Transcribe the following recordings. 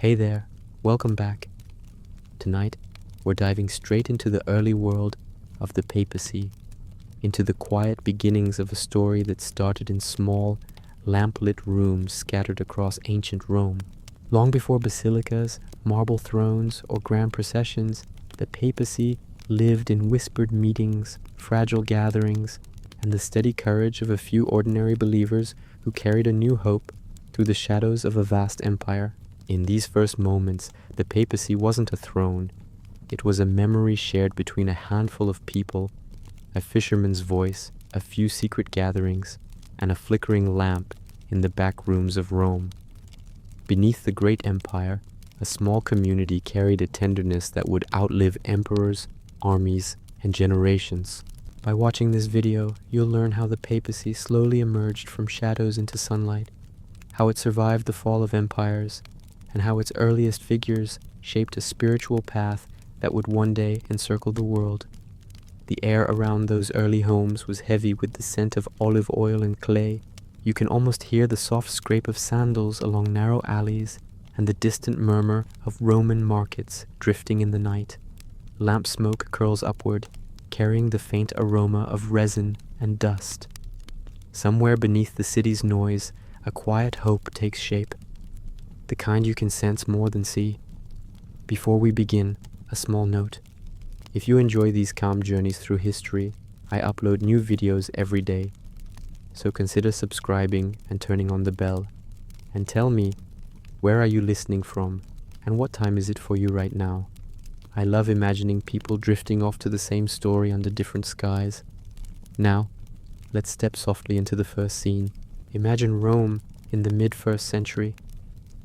Hey there, welcome back. Tonight, we're diving straight into the early world of the Papacy, into the quiet beginnings of a story that started in small, lamp-lit rooms scattered across ancient Rome. Long before basilicas, marble thrones, or grand processions, the Papacy lived in whispered meetings, fragile gatherings, and the steady courage of a few ordinary believers who carried a new hope through the shadows of a vast empire. In these first moments, the Papacy wasn't a throne. It was a memory shared between a handful of people, a fisherman's voice, a few secret gatherings, and a flickering lamp in the back rooms of Rome. Beneath the great empire, a small community carried a tenderness that would outlive emperors, armies, and generations. By watching this video, you'll learn how the Papacy slowly emerged from shadows into sunlight, how it survived the fall of empires, and how its earliest figures shaped a spiritual path that would one day encircle the world. The air around those early homes was heavy with the scent of olive oil and clay. You can almost hear the soft scrape of sandals along narrow alleys and the distant murmur of Roman markets drifting in the night. Lamp smoke curls upward, carrying the faint aroma of resin and dust. Somewhere beneath the city's noise, a quiet hope takes shape, the kind you can sense more than see. Before we begin, a small note. If you enjoy these calm journeys through history, I upload new videos every day, so consider subscribing and turning on the bell. And tell me, where are you listening from, and what time is it for you right now? I love imagining people drifting off to the same story under different skies. Now, let's step softly into the first scene. Imagine Rome in the mid-1st century.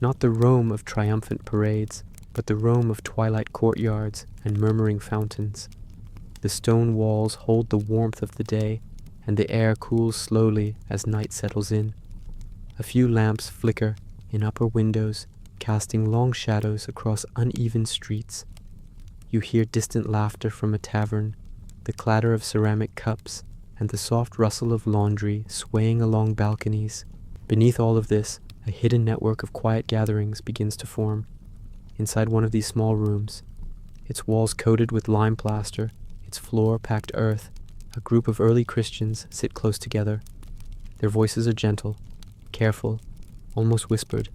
Not the Rome of triumphant parades, but the Rome of twilight courtyards and murmuring fountains. The stone walls hold the warmth of the day, and the air cools slowly as night settles in. A few lamps flicker in upper windows, casting long shadows across uneven streets. You hear distant laughter from a tavern, the clatter of ceramic cups, and the soft rustle of laundry swaying along balconies. Beneath all of this, a hidden network of quiet gatherings begins to form. Inside one of these small rooms, its walls coated with lime plaster, its floor packed earth, a group of early Christians sit close together. Their voices are gentle, careful, almost whispered.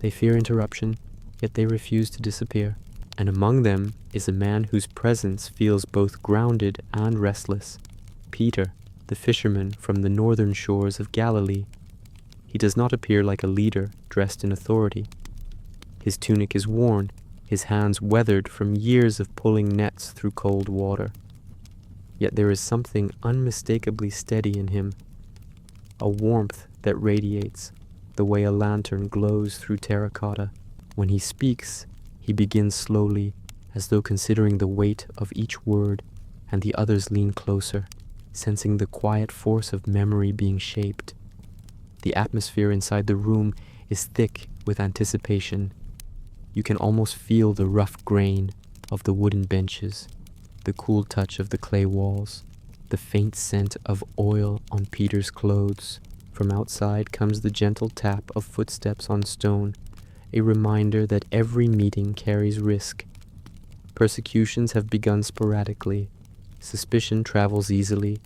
They fear interruption, yet they refuse to disappear. And among them is a man whose presence feels both grounded and restless. Peter, the fisherman from the northern shores of Galilee. He does not appear like a leader dressed in authority. His tunic is worn, his hands weathered from years of pulling nets through cold water. Yet there is something unmistakably steady in him, a warmth that radiates, the way a lantern glows through terracotta. When he speaks, he begins slowly, as though considering the weight of each word, and the others lean closer, sensing the quiet force of memory being shaped. The atmosphere inside the room is thick with anticipation. You can almost feel the rough grain of the wooden benches, the cool touch of the clay walls, the faint scent of oil on Peter's clothes. From outside comes the gentle tap of footsteps on stone, a reminder that every meeting carries risk. Persecutions have begun sporadically. Suspicion travels easily,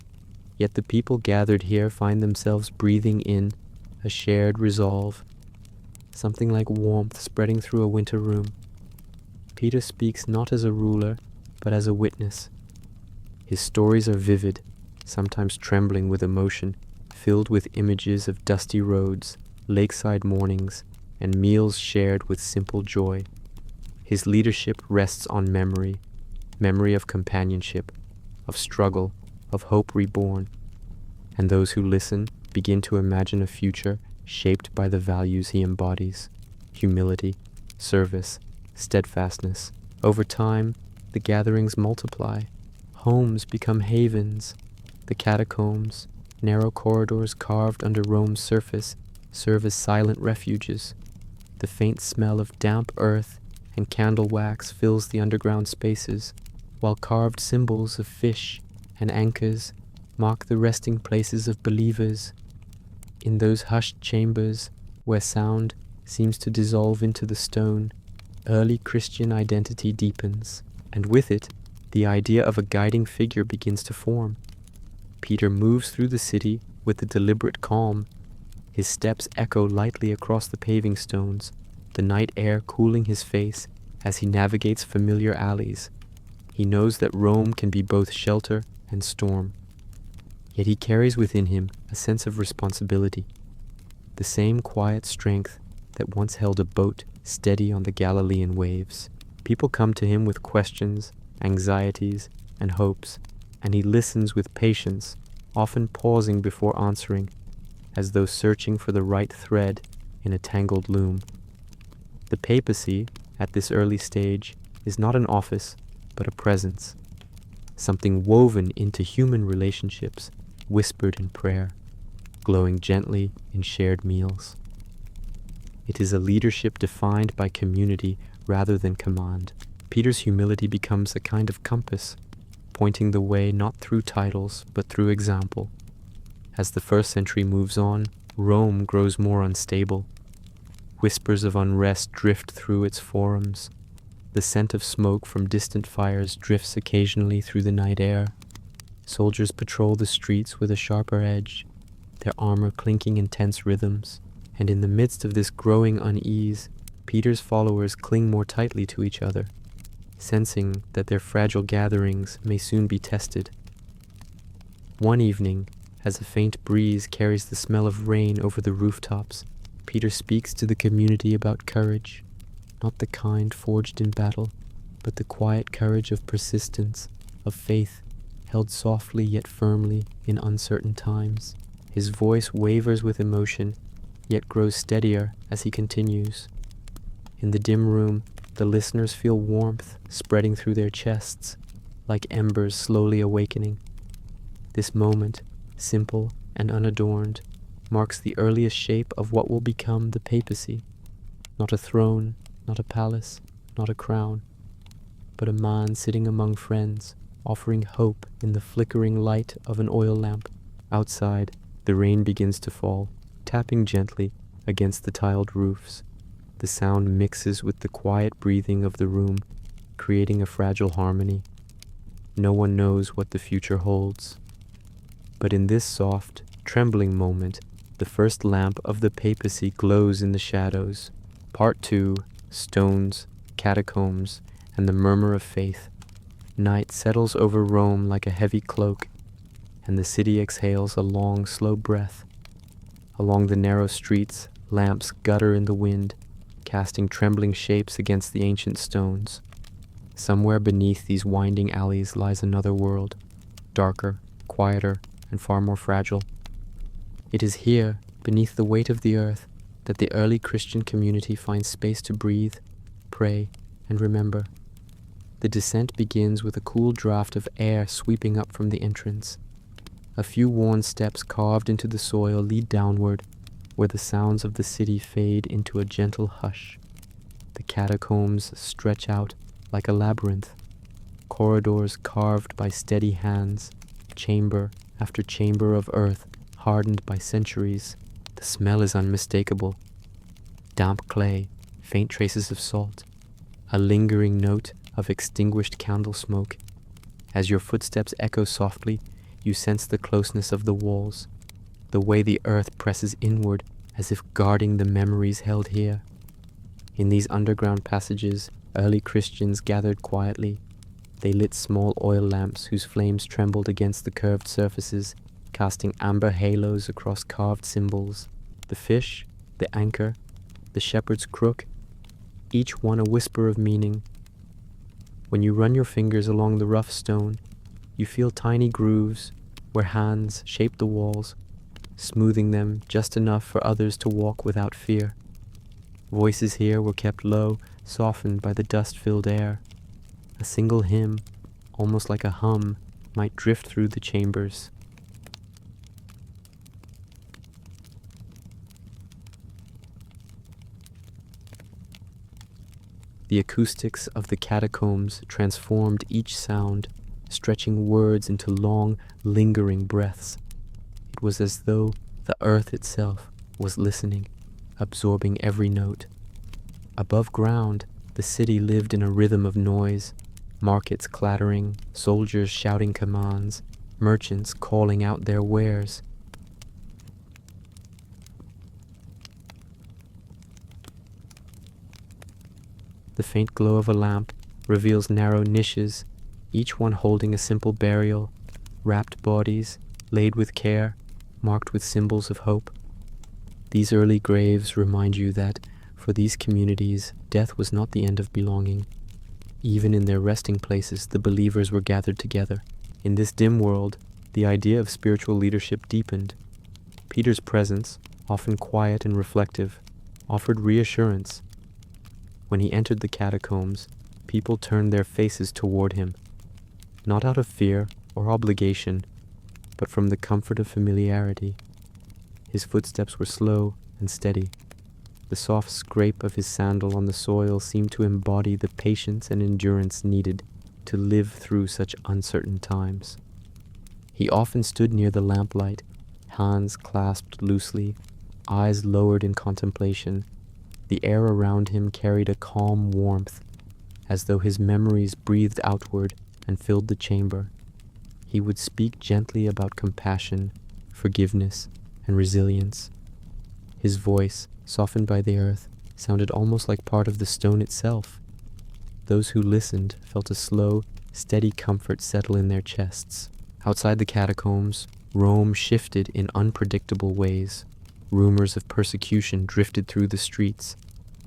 yet the people gathered here find themselves breathing in a shared resolve, something like warmth spreading through a winter room. Peter speaks not as a ruler, but as a witness. His stories are vivid, sometimes trembling with emotion, filled with images of dusty roads, lakeside mornings, and meals shared with simple joy. His leadership rests on memory of companionship, of struggle, of hope reborn. And those who listen begin to imagine a future shaped by the values he embodies: humility, service, steadfastness. Over time, the gatherings multiply. Homes become havens. The catacombs, narrow corridors carved under Rome's surface, serve as silent refuges. The faint smell of damp earth and candle wax fills the underground spaces, while carved symbols of fish and anchors mark the resting places of believers. In those hushed chambers where sound seems to dissolve into the stone, early Christian identity deepens, and with it, the idea of a guiding figure begins to form. Peter moves through the city with a deliberate calm. His steps echo lightly across the paving stones, the night air cooling his face as he navigates familiar alleys. He knows that Rome can be both shelter and storm. Yet he carries within him a sense of responsibility, the same quiet strength that once held a boat steady on the Galilean waves. People come to him with questions, anxieties, and hopes, and he listens with patience, often pausing before answering, as though searching for the right thread in a tangled loom. The papacy, at this early stage, is not an office, but a presence, something woven into human relationships, whispered in prayer, glowing gently in shared meals. It is a leadership defined by community rather than command. Peter's humility becomes a kind of compass, pointing the way not through titles, but through example. As the first century moves on, Rome grows more unstable. Whispers of unrest drift through its forums. The scent of smoke from distant fires drifts occasionally through the night air. Soldiers patrol the streets with a sharper edge, their armor clinking in tense rhythms. And in the midst of this growing unease, Peter's followers cling more tightly to each other, sensing that their fragile gatherings may soon be tested. One evening, as a faint breeze carries the smell of rain over the rooftops, Peter speaks to the community about courage, not the kind forged in battle, but the quiet courage of persistence, of faith, held softly yet firmly in uncertain times. His voice wavers with emotion, yet grows steadier as he continues. In the dim room, the listeners feel warmth spreading through their chests, like embers slowly awakening. This moment, simple and unadorned, marks the earliest shape of what will become the papacy. Not a throne, not a palace, not a crown, but a man sitting among friends, offering hope in the flickering light of an oil lamp. Outside, the rain begins to fall, tapping gently against the tiled roofs. The sound mixes with the quiet breathing of the room, creating a fragile harmony. No one knows what the future holds. But in this soft, trembling moment, the first lamp of the papacy glows in the shadows. Part 2, Stones, Catacombs, and the Murmur of Faith. Night settles over Rome like a heavy cloak, and the city exhales a long, slow breath. Along the narrow streets, lamps gutter in the wind, casting trembling shapes against the ancient stones. Somewhere beneath these winding alleys lies another world, darker, quieter, and far more fragile. It is here, beneath the weight of the earth, that the early Christian community finds space to breathe, pray, and remember. The descent begins with a cool draft of air sweeping up from the entrance. A few worn steps carved into the soil lead downward, where the sounds of the city fade into a gentle hush. The catacombs stretch out like a labyrinth, corridors carved by steady hands, chamber after chamber of earth hardened by centuries. The smell is unmistakable. Damp clay, faint traces of salt, a lingering note of extinguished candle smoke. As your footsteps echo softly, you sense the closeness of the walls, the way the earth presses inward as if guarding the memories held here. In these underground passages, early Christians gathered quietly. They lit small oil lamps whose flames trembled against the curved surfaces, casting amber halos across carved symbols. The fish, the anchor, the shepherd's crook, each one a whisper of meaning. When you run your fingers along the rough stone, you feel tiny grooves where hands shape the walls, smoothing them just enough for others to walk without fear. Voices here were kept low, softened by the dust-filled air. A single hymn, almost like a hum, might drift through the chambers. The acoustics of the catacombs transformed each sound, stretching words into long, lingering breaths. It was as though the earth itself was listening, absorbing every note. Above ground, the city lived in a rhythm of noise, markets clattering, soldiers shouting commands, merchants calling out their wares. The faint glow of a lamp reveals narrow niches, each one holding a simple burial, wrapped bodies, laid with care, marked with symbols of hope. These early graves remind you that, for these communities, death was not the end of belonging. Even in their resting places, the believers were gathered together. In this dim world, the idea of spiritual leadership deepened. Peter's presence, often quiet and reflective, offered reassurance. When he entered the catacombs, people turned their faces toward him, not out of fear or obligation, but from the comfort of familiarity. His footsteps were slow and steady. The soft scrape of his sandal on the soil seemed to embody the patience and endurance needed to live through such uncertain times. He often stood near the lamplight, hands clasped loosely, eyes lowered in contemplation. The air around him carried a calm warmth, as though his memories breathed outward and filled the chamber. He would speak gently about compassion, forgiveness, and resilience. His voice, softened by the earth, sounded almost like part of the stone itself. Those who listened felt a slow, steady comfort settle in their chests. Outside the catacombs, Rome shifted in unpredictable ways. Rumors of persecution drifted through the streets.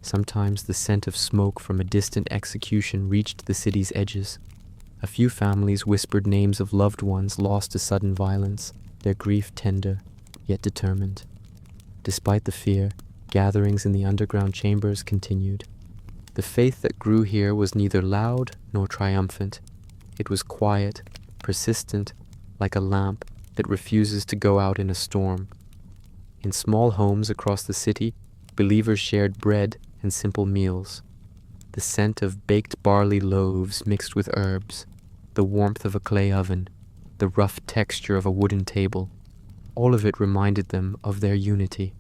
Sometimes the scent of smoke from a distant execution reached the city's edges. A few families whispered names of loved ones lost to sudden violence, their grief tender, yet determined. Despite the fear, gatherings in the underground chambers continued. The faith that grew here was neither loud nor triumphant. It was quiet, persistent, like a lamp that refuses to go out in a storm. In small homes across the city, believers shared bread and simple meals. The scent of baked barley loaves mixed with herbs, the warmth of a clay oven, the rough texture of a wooden table, all of it reminded them of their unity.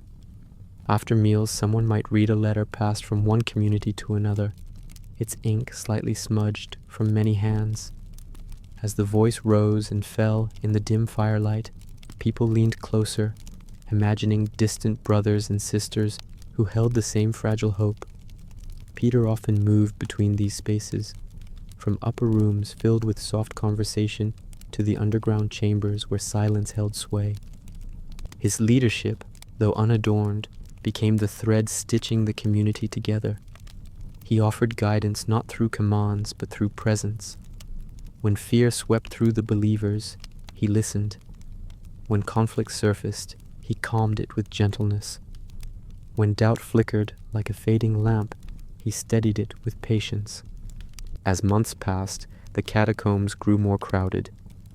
After meals, someone might read a letter passed from one community to another, its ink slightly smudged from many hands. As the voice rose and fell in the dim firelight, people leaned closer, imagining distant brothers and sisters who held the same fragile hope. Peter often moved between these spaces, from upper rooms filled with soft conversation to the underground chambers where silence held sway. His leadership, though unadorned, became the thread stitching the community together. He offered guidance not through commands but through presence. When fear swept through the believers, he listened. When conflict surfaced, he calmed it with gentleness. When doubt flickered like a fading lamp, he steadied it with patience. As months passed, the catacombs grew more crowded.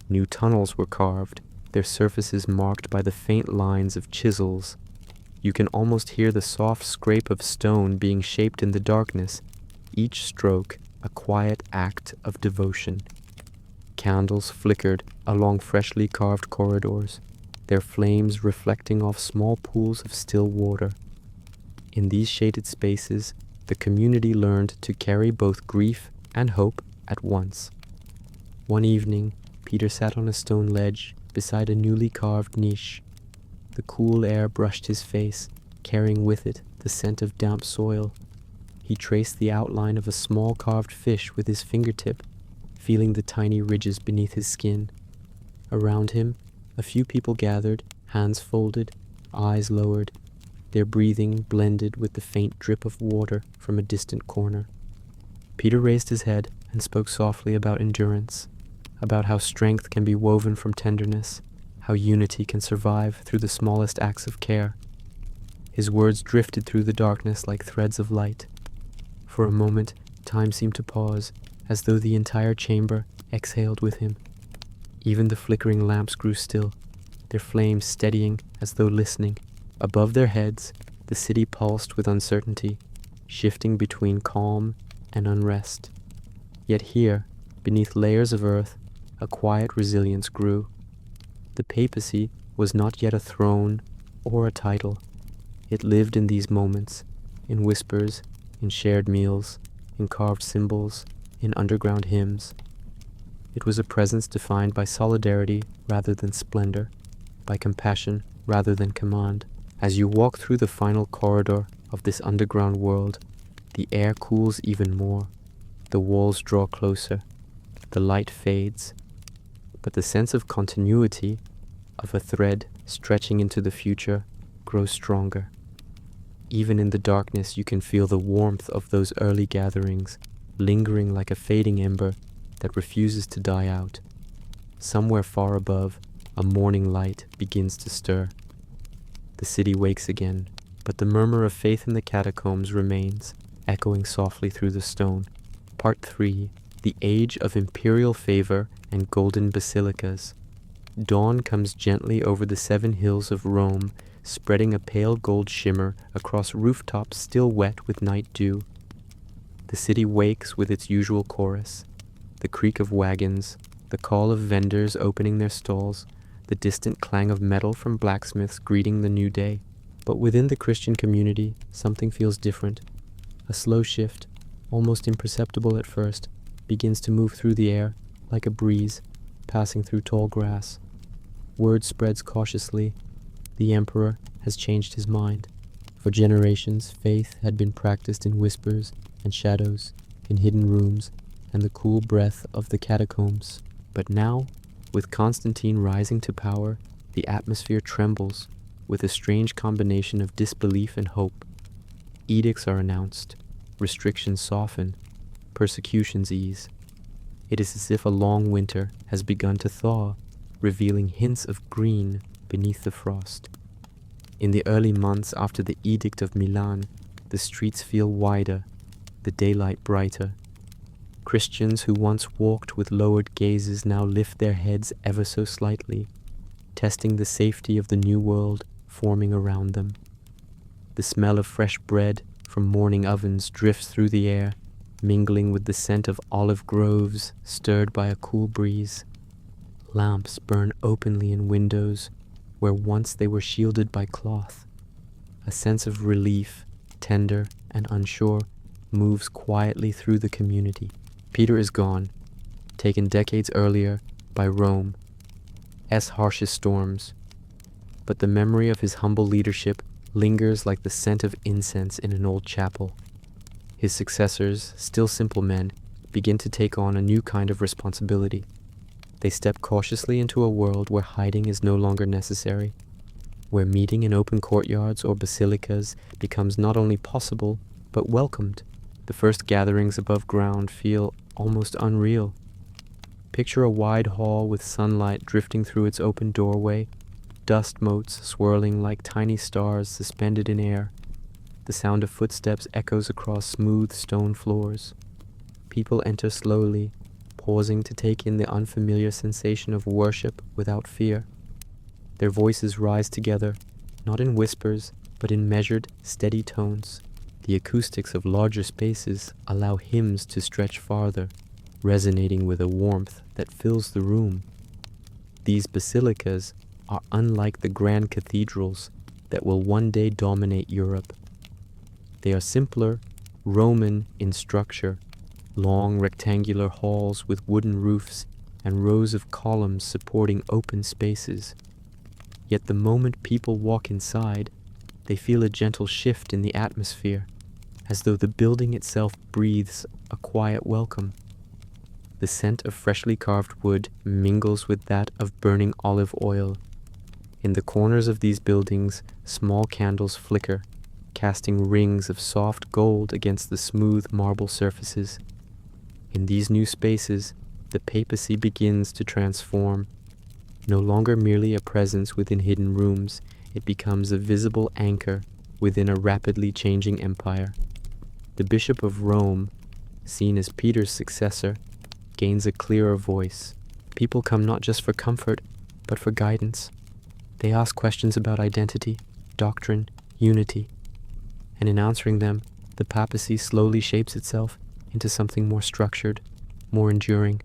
New tunnels were carved, their surfaces marked by the faint lines of chisels. You can almost hear the soft scrape of stone being shaped in the darkness, each stroke a quiet act of devotion. Candles flickered along freshly carved corridors, their flames reflecting off small pools of still water. In these shaded spaces, the community learned to carry both grief and hope at once. One evening, Peter sat on a stone ledge beside a newly carved niche. The cool air brushed his face, carrying with it the scent of damp soil. He traced the outline of a small carved fish with his fingertip, feeling the tiny ridges beneath his skin. Around him, a few people gathered, hands folded, eyes lowered, their breathing blended with the faint drip of water from a distant corner. Peter raised his head and spoke softly about endurance, about how strength can be woven from tenderness, how unity can survive through the smallest acts of care. His words drifted through the darkness like threads of light. For a moment, time seemed to pause, as though the entire chamber exhaled with him. Even the flickering lamps grew still, their flames steadying as though listening. Above their heads, the city pulsed with uncertainty, shifting between calm and unrest. Yet here, beneath layers of earth, a quiet resilience grew. The papacy was not yet a throne or a title. It lived in these moments, in whispers, in shared meals, in carved symbols, in underground hymns. It was a presence defined by solidarity rather than splendor, by compassion rather than command. As you walk through the final corridor of this underground world, the air cools even more, the walls draw closer, the light fades, but the sense of continuity, of a thread stretching into the future, grows stronger. Even in the darkness you can feel the warmth of those early gatherings, lingering like a fading ember that refuses to die out. Somewhere far above, a morning light begins to stir. The city wakes again, but the murmur of faith in the catacombs remains, echoing softly through the stone. Part 3. The Age of Imperial Favor and Golden Basilicas. Dawn comes gently over the 7 hills of Rome, spreading a pale gold shimmer across rooftops still wet with night dew. The city wakes with its usual chorus, the creak of wagons, the call of vendors opening their stalls, the distant clang of metal from blacksmiths greeting the new day. But within the Christian community, something feels different. A slow shift, almost imperceptible at first, begins to move through the air, like a breeze, passing through tall grass. Word spreads cautiously. The emperor has changed his mind. For generations, faith had been practiced in whispers and shadows, in hidden rooms, and the cool breath of the catacombs. But now, with Constantine rising to power, the atmosphere trembles with a strange combination of disbelief and hope. Edicts are announced, restrictions soften, persecutions ease. It is as if a long winter has begun to thaw, revealing hints of green beneath the frost. In the early months after the Edict of Milan, the streets feel wider, the daylight brighter. Christians who once walked with lowered gazes now lift their heads ever so slightly, testing the safety of the new world forming around them. The smell of fresh bread from morning ovens drifts through the air, mingling with the scent of olive groves stirred by a cool breeze. Lamps burn openly in windows where once they were shielded by cloth. A sense of relief, tender and unsure, moves quietly through the community. Peter is gone, taken decades earlier by Rome's harshest storms. But the memory of his humble leadership lingers like the scent of incense in an old chapel. His successors, still simple men, begin to take on a new kind of responsibility. They step cautiously into a world where hiding is no longer necessary, where meeting in open courtyards or basilicas becomes not only possible, but welcomed. The first gatherings above ground feel almost unreal. Picture a wide hall with sunlight drifting through its open doorway, dust motes swirling like tiny stars suspended in air. The sound of footsteps echoes across smooth stone floors. People enter slowly, pausing to take in the unfamiliar sensation of worship without fear. Their voices rise together, not in whispers, but in measured, steady tones. The acoustics of larger spaces allow hymns to stretch farther, resonating with a warmth that fills the room. These basilicas are unlike the grand cathedrals that will one day dominate Europe. They are simpler, Roman in structure, long rectangular halls with wooden roofs and rows of columns supporting open spaces. Yet the moment people walk inside, they feel a gentle shift in the atmosphere, as though the building itself breathes a quiet welcome. The scent of freshly carved wood mingles with that of burning olive oil. In the corners of these buildings, small candles flicker, casting rings of soft gold against the smooth marble surfaces. In these new spaces, the papacy begins to transform. No longer merely a presence within hidden rooms, it becomes a visible anchor within a rapidly changing empire. The Bishop of Rome, seen as Peter's successor, gains a clearer voice. People come not just for comfort, but for guidance. They ask questions about identity, doctrine, unity, and in answering them, the papacy slowly shapes itself into something more structured, more enduring.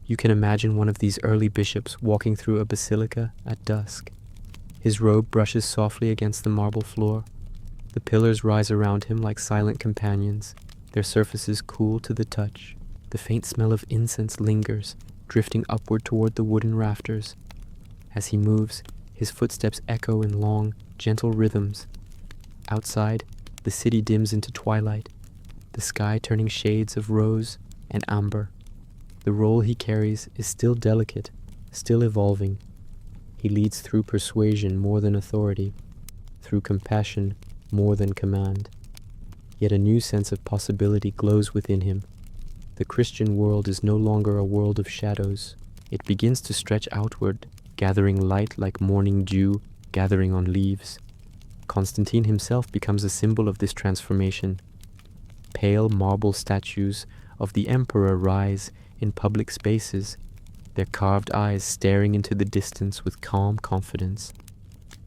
You can imagine one of these early bishops walking through a basilica at dusk. His robe brushes softly against the marble floor. The pillars rise around him like silent companions, their surfaces cool to the touch. The faint smell of incense lingers, drifting upward toward the wooden rafters. As he moves, his footsteps echo in long, gentle rhythms. Outside, the city dims into twilight, the sky turning shades of rose and amber. The role he carries is still delicate, still evolving. He leads through persuasion more than authority, through compassion more than command. Yet a new sense of possibility glows within him. The Christian world is no longer a world of shadows. It begins to stretch outward, gathering light like morning dew gathering on leaves. Constantine himself becomes a symbol of this transformation. Pale marble statues of the emperor rise in public spaces, their carved eyes staring into the distance with calm confidence.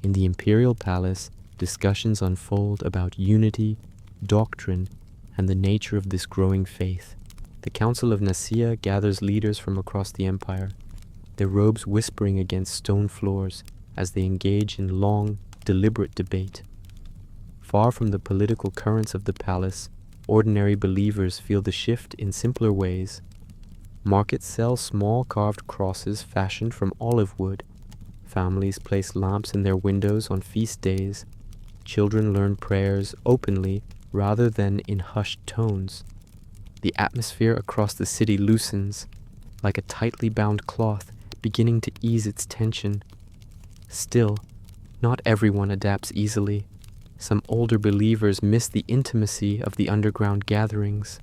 In the imperial palace, discussions unfold about unity, doctrine, and the nature of this growing faith. The Council of Nicaea gathers leaders from across the empire, their robes whispering against stone floors as they engage in long, deliberate debate. Far from the political currents of the palace, ordinary believers feel the shift in simpler ways. Markets sell small carved crosses fashioned from olive wood. Families place lamps in their windows on feast days. Children learn prayers openly rather than in hushed tones. The atmosphere across the city loosens, like a tightly bound cloth beginning to ease its tension. Still, not everyone adapts easily. Some older believers miss the intimacy of the underground gatherings.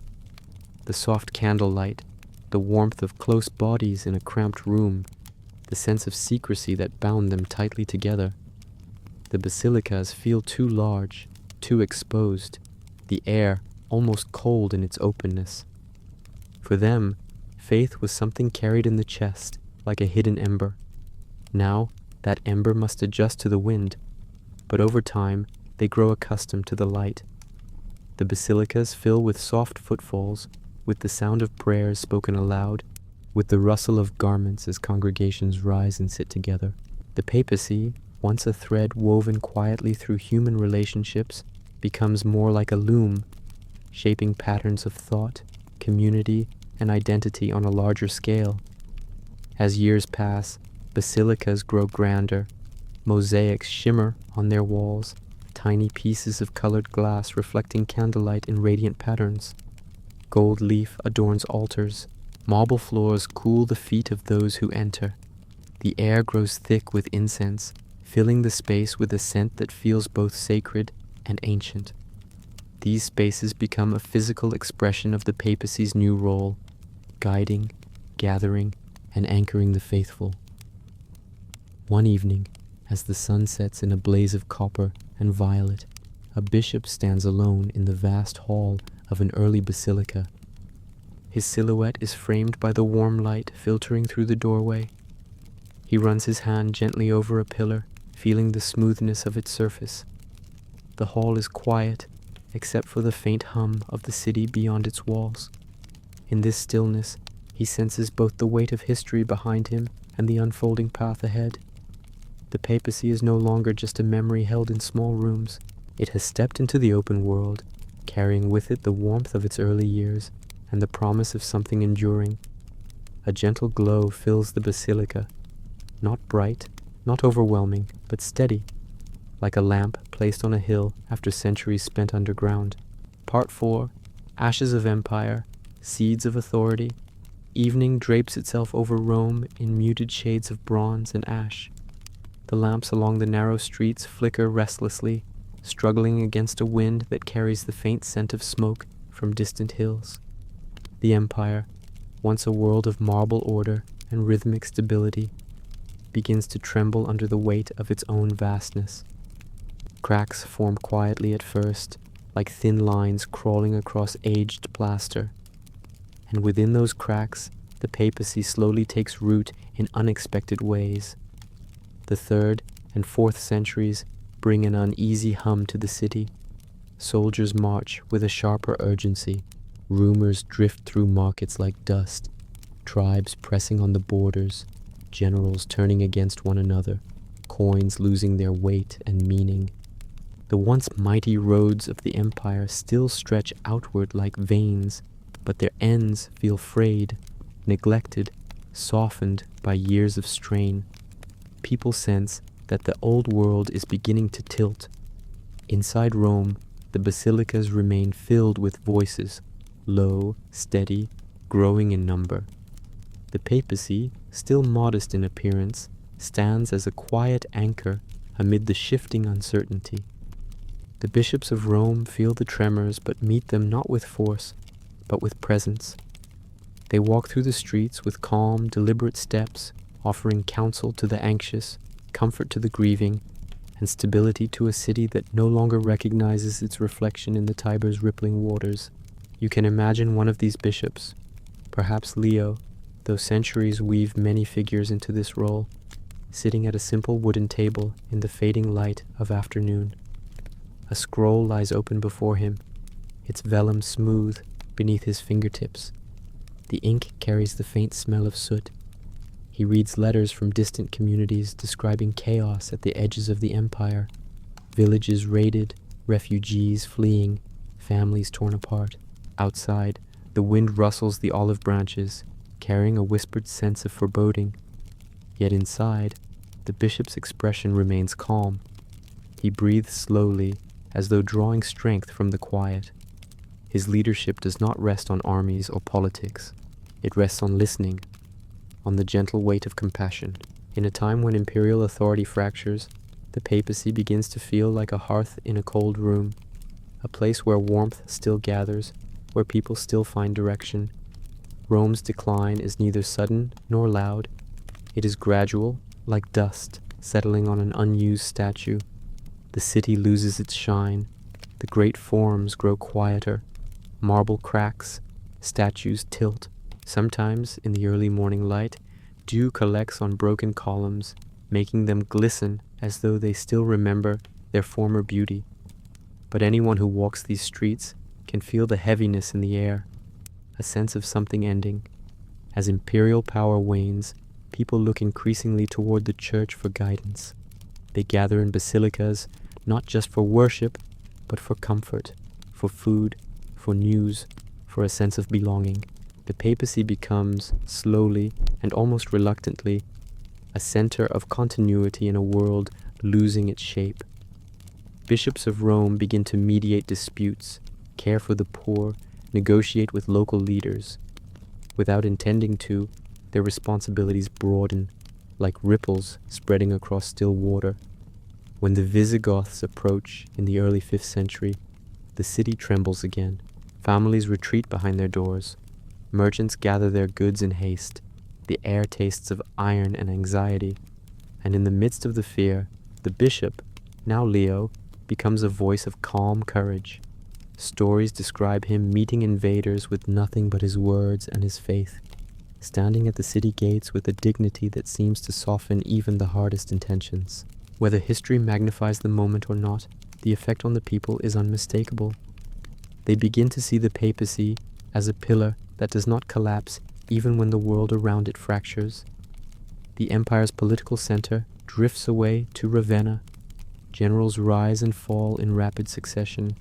The soft candlelight, the warmth of close bodies in a cramped room, the sense of secrecy that bound them tightly together. The basilicas feel too large, too exposed, the air almost cold in its openness. For them, faith was something carried in the chest, like a hidden ember. Now, that ember must adjust to the wind, but over time, they grow accustomed to the light. The basilicas fill with soft footfalls, with the sound of prayers spoken aloud, with the rustle of garments as congregations rise and sit together. The papacy, once a thread woven quietly through human relationships, becomes more like a loom, shaping patterns of thought, community, and identity on a larger scale. As years pass, basilicas grow grander, mosaics shimmer on their walls, tiny pieces of colored glass reflecting candlelight in radiant patterns. Gold leaf adorns altars, marble floors cool the feet of those who enter. The air grows thick with incense, filling the space with a scent that feels both sacred and ancient. These spaces become a physical expression of the papacy's new role, guiding, gathering, and anchoring the faithful. One evening, as the sun sets in a blaze of copper and violet, a bishop stands alone in the vast hall of an early basilica. His silhouette is framed by the warm light filtering through the doorway. He runs his hand gently over a pillar, feeling the smoothness of its surface. The hall is quiet, except for the faint hum of the city beyond its walls. In this stillness, he senses both the weight of history behind him and the unfolding path ahead. The papacy is no longer just a memory held in small rooms. It has stepped into the open world, carrying with it the warmth of its early years and the promise of something enduring. A gentle glow fills the basilica, not bright, not overwhelming, but steady, like a lamp placed on a hill after centuries spent underground. Part 4, Ashes of Empire, Seeds of Authority. Evening drapes itself over Rome in muted shades of bronze and ash. The lamps along the narrow streets flicker restlessly, struggling against a wind that carries the faint scent of smoke from distant hills. The empire, once a world of marble order and rhythmic stability, begins to tremble under the weight of its own vastness. Cracks form quietly at first, like thin lines crawling across aged plaster. And within those cracks, the papacy slowly takes root in unexpected ways. The 3rd and 4th centuries bring an uneasy hum to the city. Soldiers march with a sharper urgency. Rumors drift through markets like dust. Tribes pressing on the borders. Generals turning against one another. coins losing their weight and meaning. The once mighty roads of the empire still stretch outward like veins, but their ends feel frayed, neglected, softened by years of strain. People sense that the old world is beginning to tilt. Inside Rome, the basilicas remain filled with voices, low, steady, growing in number. The papacy, still modest in appearance, stands as a quiet anchor amid the shifting uncertainty. The bishops of Rome feel the tremors but meet them not with force, but with presence. They walk through the streets with calm, deliberate steps, offering counsel to the anxious, comfort to the grieving, and stability to a city that no longer recognizes its reflection in the Tiber's rippling waters. You can imagine one of these bishops, perhaps Leo, though centuries weave many figures into this role, sitting at a simple wooden table in the fading light of afternoon. A scroll lies open before him, its vellum smooth beneath his fingertips. The ink carries the faint smell of soot. He reads letters from distant communities describing chaos at the edges of the empire, villages raided, refugees fleeing, families torn apart. Outside, the wind rustles the olive branches, carrying a whispered sense of foreboding. Yet inside, the bishop's expression remains calm. He breathes slowly, as though drawing strength from the quiet. His leadership does not rest on armies or politics. It rests on listening, on the gentle weight of compassion. In a time when imperial authority fractures, the papacy begins to feel like a hearth in a cold room, a place where warmth still gathers, where people still find direction. Rome's decline is neither sudden nor loud. It is gradual, like dust settling on an unused statue. The city loses its shine. The great forms grow quieter. Marble cracks, statues tilt. Sometimes, in the early morning light, dew collects on broken columns, making them glisten as though they still remember their former beauty. But anyone who walks these streets can feel the heaviness in the air, a sense of something ending. As imperial power wanes, people look increasingly toward the church for guidance. They gather in basilicas, not just for worship, but for comfort, for food, for news, for a sense of belonging. The papacy becomes, slowly and almost reluctantly, a center of continuity in a world losing its shape. Bishops of Rome begin to mediate disputes, care for the poor, negotiate with local leaders. Without intending to, their responsibilities broaden, like ripples spreading across still water. When the Visigoths approach in the early 5th century, the city trembles again. Families retreat behind their doors. Merchants gather their goods in haste. The air tastes of iron and anxiety. And in the midst of the fear, the bishop, now Leo, becomes a voice of calm courage. Stories describe him meeting invaders with nothing but his words and his faith, standing at the city gates with a dignity that seems to soften even the hardest intentions. Whether history magnifies the moment or not, the effect on the people is unmistakable. They begin to see the papacy as a pillar that does not collapse even when the world around it fractures. The empire's political center drifts away to Ravenna. Generals rise and fall in rapid succession,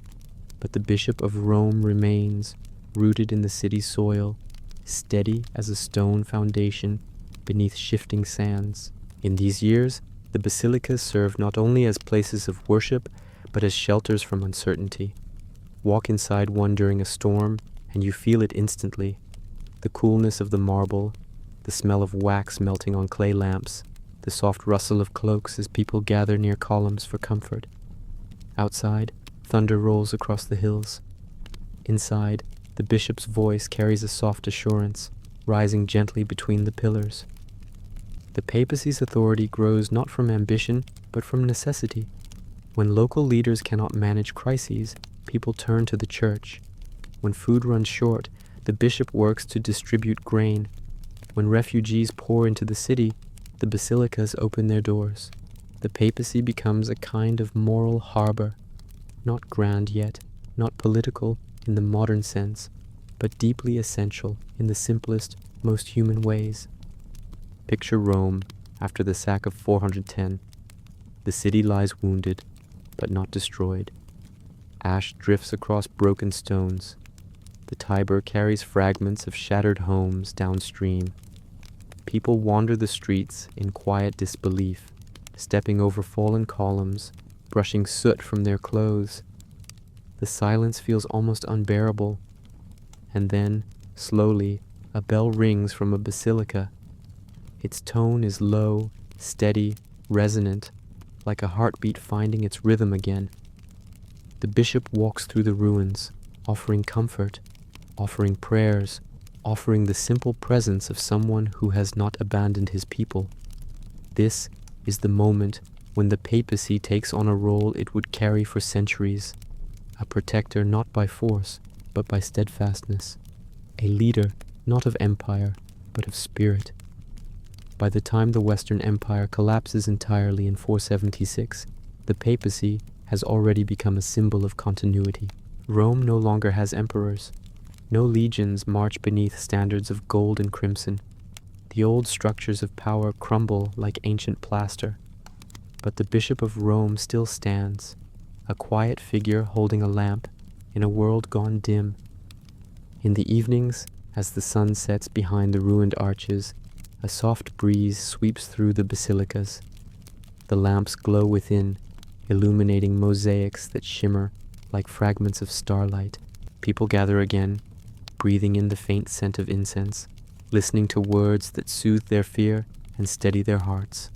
but the Bishop of Rome remains, rooted in the city's soil, steady as a stone foundation beneath shifting sands. In these years, the basilicas serve not only as places of worship, but as shelters from uncertainty. Walk inside one during a storm, and you feel it instantly. The coolness of the marble, the smell of wax melting on clay lamps, the soft rustle of cloaks as people gather near columns for comfort. Outside, thunder rolls across the hills. Inside, the bishop's voice carries a soft assurance, rising gently between the pillars. The papacy's authority grows not from ambition, but from necessity. When local leaders cannot manage crises, people turn to the church. When food runs short, the bishop works to distribute grain. When refugees pour into the city, the basilicas open their doors. The papacy becomes a kind of moral harbor, not grand yet, not political in the modern sense, but deeply essential in the simplest, most human ways. Picture Rome after the sack of 410, The city lies wounded, but not destroyed. Ash drifts across broken stones. The Tiber carries fragments of shattered homes downstream. People wander the streets in quiet disbelief, stepping over fallen columns, brushing soot from their clothes. The silence feels almost unbearable. And then, slowly, a bell rings from a basilica. Its tone is low, steady, resonant, like a heartbeat finding its rhythm again. The bishop walks through the ruins, offering comfort, offering prayers, offering the simple presence of someone who has not abandoned his people. This is the moment when the papacy takes on a role it would carry for centuries, a protector not by force, but by steadfastness, a leader not of empire, but of spirit. By the time the Western Empire collapses entirely in 476, the papacy has already become a symbol of continuity. Rome no longer has emperors. No legions march beneath standards of gold and crimson. The old structures of power crumble like ancient plaster. But the Bishop of Rome still stands, a quiet figure holding a lamp in a world gone dim. In the evenings, as the sun sets behind the ruined arches, a soft breeze sweeps through the basilicas. The lamps glow within, illuminating mosaics that shimmer like fragments of starlight. People gather again, breathing in the faint scent of incense, listening to words that soothe their fear and steady their hearts.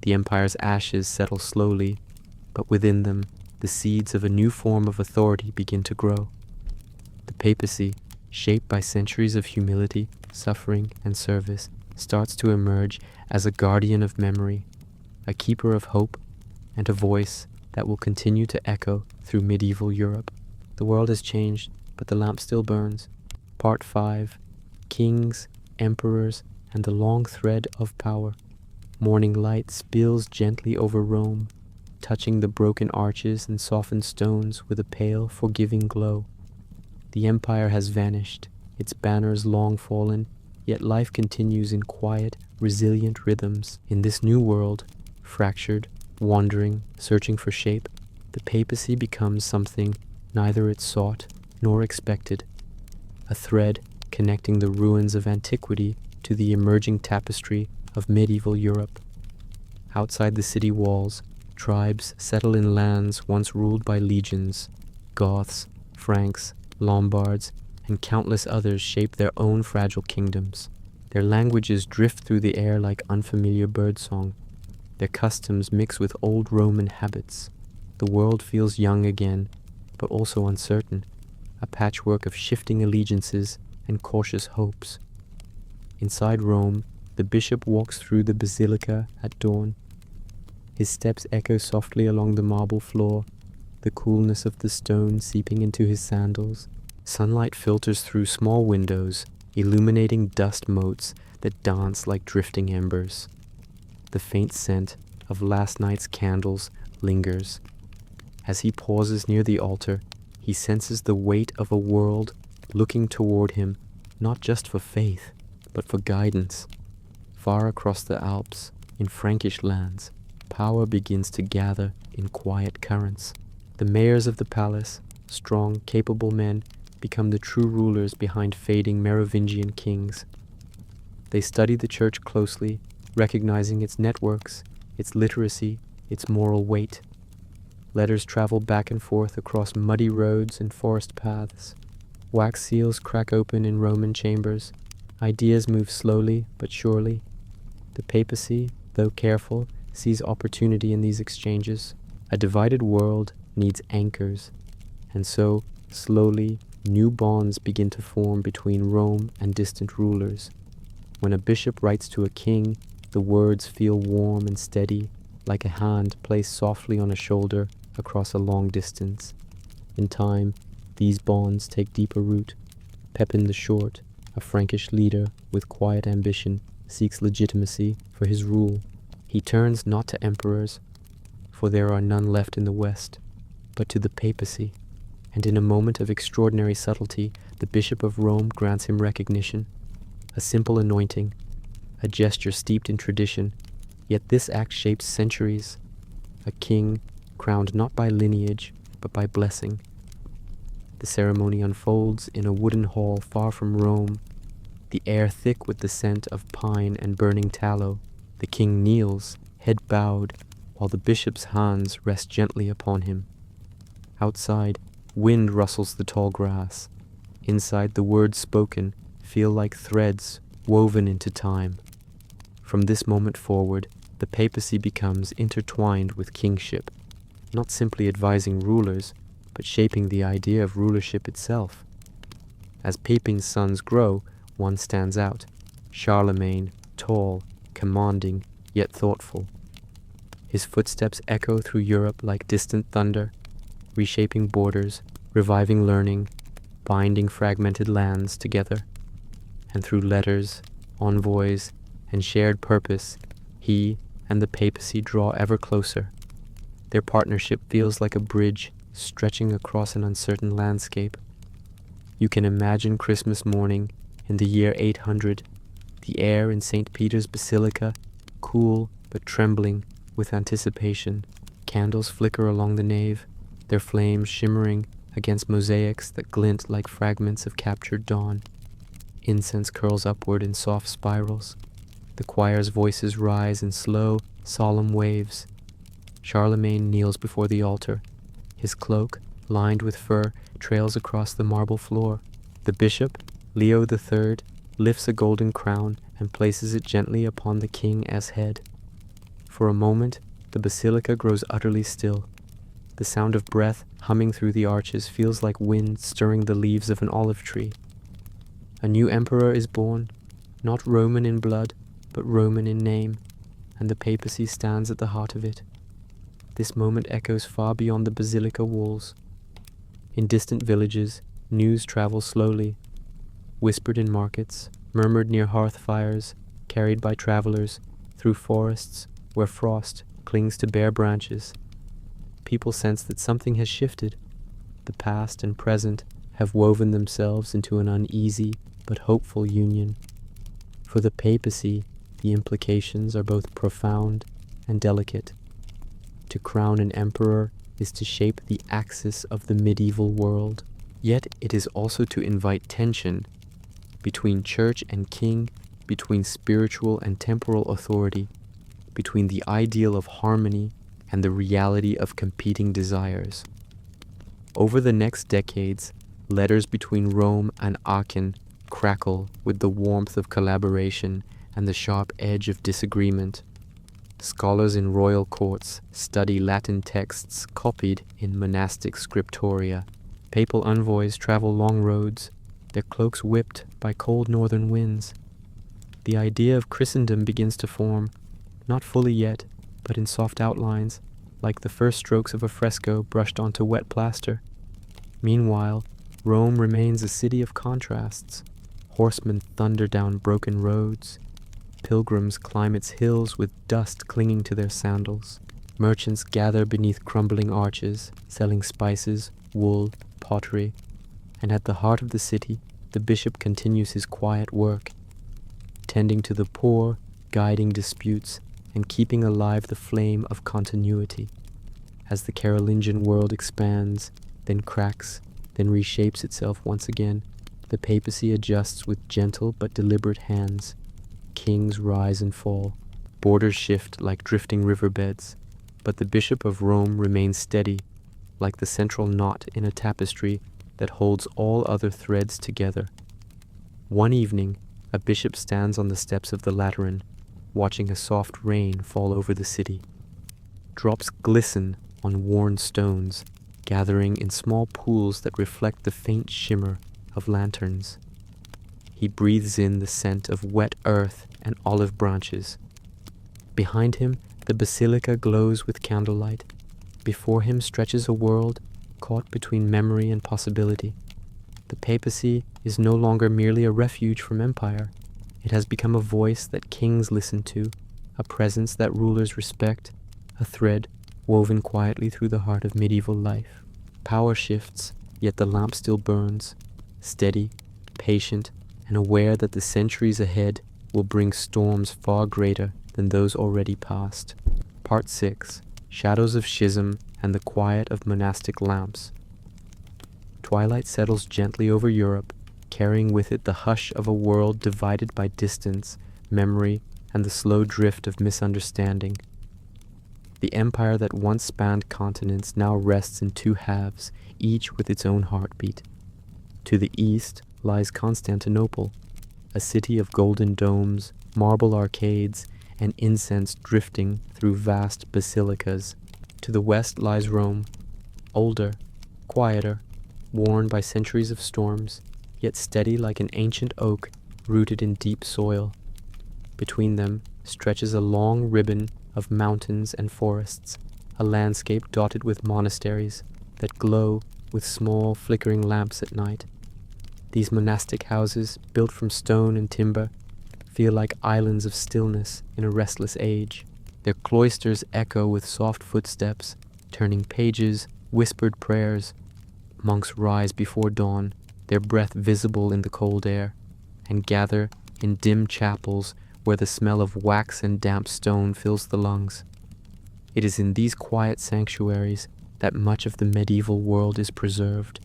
The empire's ashes settle slowly, but within them, the seeds of a new form of authority begin to grow. The papacy, shaped by centuries of humility, suffering, and service, starts to emerge as a guardian of memory, a keeper of hope, and a voice that will continue to echo through medieval Europe. The world has changed, but the lamp still burns. Part 5. Kings, Emperors, and the Long Thread of Power. Morning light spills gently over Rome, touching the broken arches and softened stones with a pale, forgiving glow. The empire has vanished, its banners long fallen, yet life continues in quiet, resilient rhythms. In this new world, fractured, wandering, searching for shape, the papacy becomes something neither it sought nor expected, a thread connecting the ruins of antiquity to the emerging tapestry of medieval Europe. Outside the city walls, tribes settle in lands once ruled by legions. Goths, Franks, Lombards, and countless others shape their own fragile kingdoms. Their languages drift through the air like unfamiliar birdsong. Their customs mix with old Roman habits. The world feels young again, but also uncertain, a patchwork of shifting allegiances and cautious hopes. Inside Rome, the bishop walks through the basilica at dawn. His steps echo softly along the marble floor, the coolness of the stone seeping into his sandals. Sunlight filters through small windows, illuminating dust motes that dance like drifting embers. The faint scent of last night's candles lingers. As he pauses near the altar, he senses the weight of a world looking toward him, not just for faith, but for guidance. Far across the Alps, in Frankish lands, power begins to gather in quiet currents. The mayors of the palace, strong, capable men, become the true rulers behind fading Merovingian kings. They study the church closely, recognizing its networks, its literacy, its moral weight. Letters travel back and forth across muddy roads and forest paths. Wax seals crack open in Roman chambers. Ideas move slowly but surely. The papacy, though careful, sees opportunity in these exchanges. A divided world needs anchors, and so, slowly, new bonds begin to form between Rome and distant rulers. When a bishop writes to a king, the words feel warm and steady, like a hand placed softly on a shoulder across a long distance. In time, these bonds take deeper root. Pepin the Short, a Frankish leader with quiet ambition, seeks legitimacy for his rule. He turns not to emperors, for there are none left in the West, but to the papacy. And in a moment of extraordinary subtlety, the Bishop of Rome grants him recognition. A simple anointing, a gesture steeped in tradition, yet this act shapes centuries. a king crowned not by lineage, but by blessing. The ceremony unfolds in a wooden hall far from Rome, the air thick with the scent of pine and burning tallow. The king kneels, head bowed, while the bishop's hands rest gently upon him. Outside, wind rustles the tall grass. Inside, the words spoken feel like threads woven into time. From this moment forward, the papacy becomes intertwined with kingship, not simply advising rulers, but shaping the idea of rulership itself. As Pepin's sons grow, one stands out: Charlemagne, tall, commanding, yet thoughtful. His footsteps echo through Europe like distant thunder, reshaping borders, reviving learning, binding fragmented lands together. And through letters, envoys, and shared purpose, he and the papacy draw ever closer. Their partnership feels like a bridge stretching across an uncertain landscape. You can imagine Christmas morning in the year 800, the air in St. Peter's Basilica, cool but trembling with anticipation. Candles flicker along the nave, their flames shimmering against mosaics that glint like fragments of captured dawn. Incense curls upward in soft spirals. The choir's voices rise in slow, solemn waves. Charlemagne kneels before the altar. His cloak, lined with fur, trails across the marble floor. The bishop, Leo III, lifts a golden crown and places it gently upon the king's head. For a moment, the basilica grows utterly still. The sound of breath humming through the arches feels like wind stirring the leaves of an olive tree. A new emperor is born, not Roman in blood, but Roman in name, and the papacy stands at the heart of it. This moment echoes far beyond the basilica walls. In distant villages, news travels slowly, whispered in markets, murmured near hearth fires, carried by travelers, through forests where frost clings to bare branches. People sense that something has shifted. The past and present have woven themselves into an uneasy but hopeful union. For the papacy, the implications are both profound and delicate. To crown an emperor is to shape the axis of the medieval world. Yet it is also to invite tension between church and king, between spiritual and temporal authority, between the ideal of harmony and the reality of competing desires. Over the next decades, letters between Rome and Aachen crackle with the warmth of collaboration and the sharp edge of disagreement. Scholars in royal courts study Latin texts copied in monastic scriptoria. Papal envoys travel long roads, their cloaks whipped by cold northern winds. The idea of Christendom begins to form, not fully yet, but in soft outlines, like the first strokes of a fresco brushed onto wet plaster. Meanwhile, Rome remains a city of contrasts. Horsemen thunder down broken roads. Pilgrims climb its hills with dust clinging to their sandals. Merchants gather beneath crumbling arches, selling spices, wool, pottery. And at the heart of the city, the bishop continues his quiet work, tending to the poor, guiding disputes, and keeping alive the flame of continuity. As the Carolingian world expands, then cracks, then reshapes itself once again, the papacy adjusts with gentle but deliberate hands. Kings rise and fall, borders shift like drifting riverbeds, but the Bishop of Rome remains steady, like the central knot in a tapestry that holds all other threads together. One evening, a bishop stands on the steps of the Lateran, watching a soft rain fall over the city. Drops glisten on worn stones, gathering in small pools that reflect the faint shimmer of lanterns. He breathes in the scent of wet earth and olive branches. Behind him, the basilica glows with candlelight. Before him stretches a world caught between memory and possibility. The papacy is no longer merely a refuge from empire. It has become a voice that kings listen to, a presence that rulers respect, a thread woven quietly through the heart of medieval life. Power shifts, yet the lamp still burns, steady, patient, and aware that the centuries ahead will bring storms far greater than those already past. Part 6. shadows of schism, and the quiet of monastic lamps. Twilight settles gently over Europe, carrying with it the hush of a world divided by distance, memory, and the slow drift of misunderstanding. The empire that once spanned continents now rests in two halves, each with its own heartbeat. To the east lies Constantinople, a city of golden domes, marble arcades, and incense drifting through vast basilicas. To the west lies Rome, older, quieter, worn by centuries of storms, yet steady like an ancient oak rooted in deep soil. Between them stretches a long ribbon of mountains and forests, a landscape dotted with monasteries that glow with small flickering lamps at night. These monastic houses, built from stone and timber, feel like islands of stillness in a restless age. Their cloisters echo with soft footsteps, turning pages, whispered prayers. Monks rise before dawn, their breath visible in the cold air, and gather in dim chapels where the smell of wax and damp stone fills the lungs. It is in these quiet sanctuaries that much of the medieval world is preserved.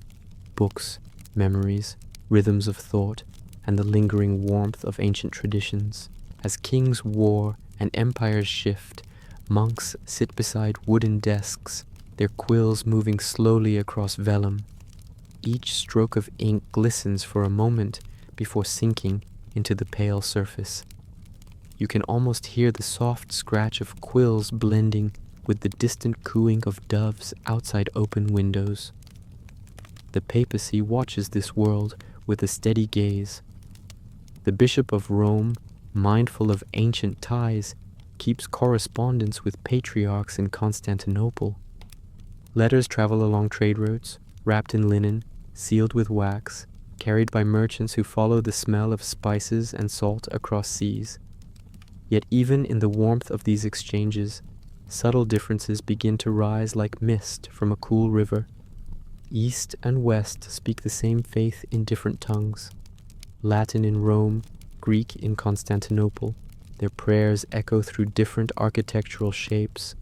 Books, memories, rhythms of thought, and the lingering warmth of ancient traditions. As kings war and empires shift, monks sit beside wooden desks, their quills moving slowly across vellum. Each stroke of ink glistens for a moment before sinking into the pale surface. You can almost hear the soft scratch of quills blending with the distant cooing of doves outside open windows. The papacy watches this world with a steady gaze. The Bishop of Rome, mindful of ancient ties, keeps correspondence with patriarchs in Constantinople. Letters travel along trade routes, wrapped in linen, sealed with wax, carried by merchants who follow the smell of spices and salt across seas. Yet even in the warmth of these exchanges, subtle differences begin to rise like mist from a cool river. East and West speak the same faith in different tongues. Latin in Rome, Greek in Constantinople. Their prayers echo through different architectural shapes.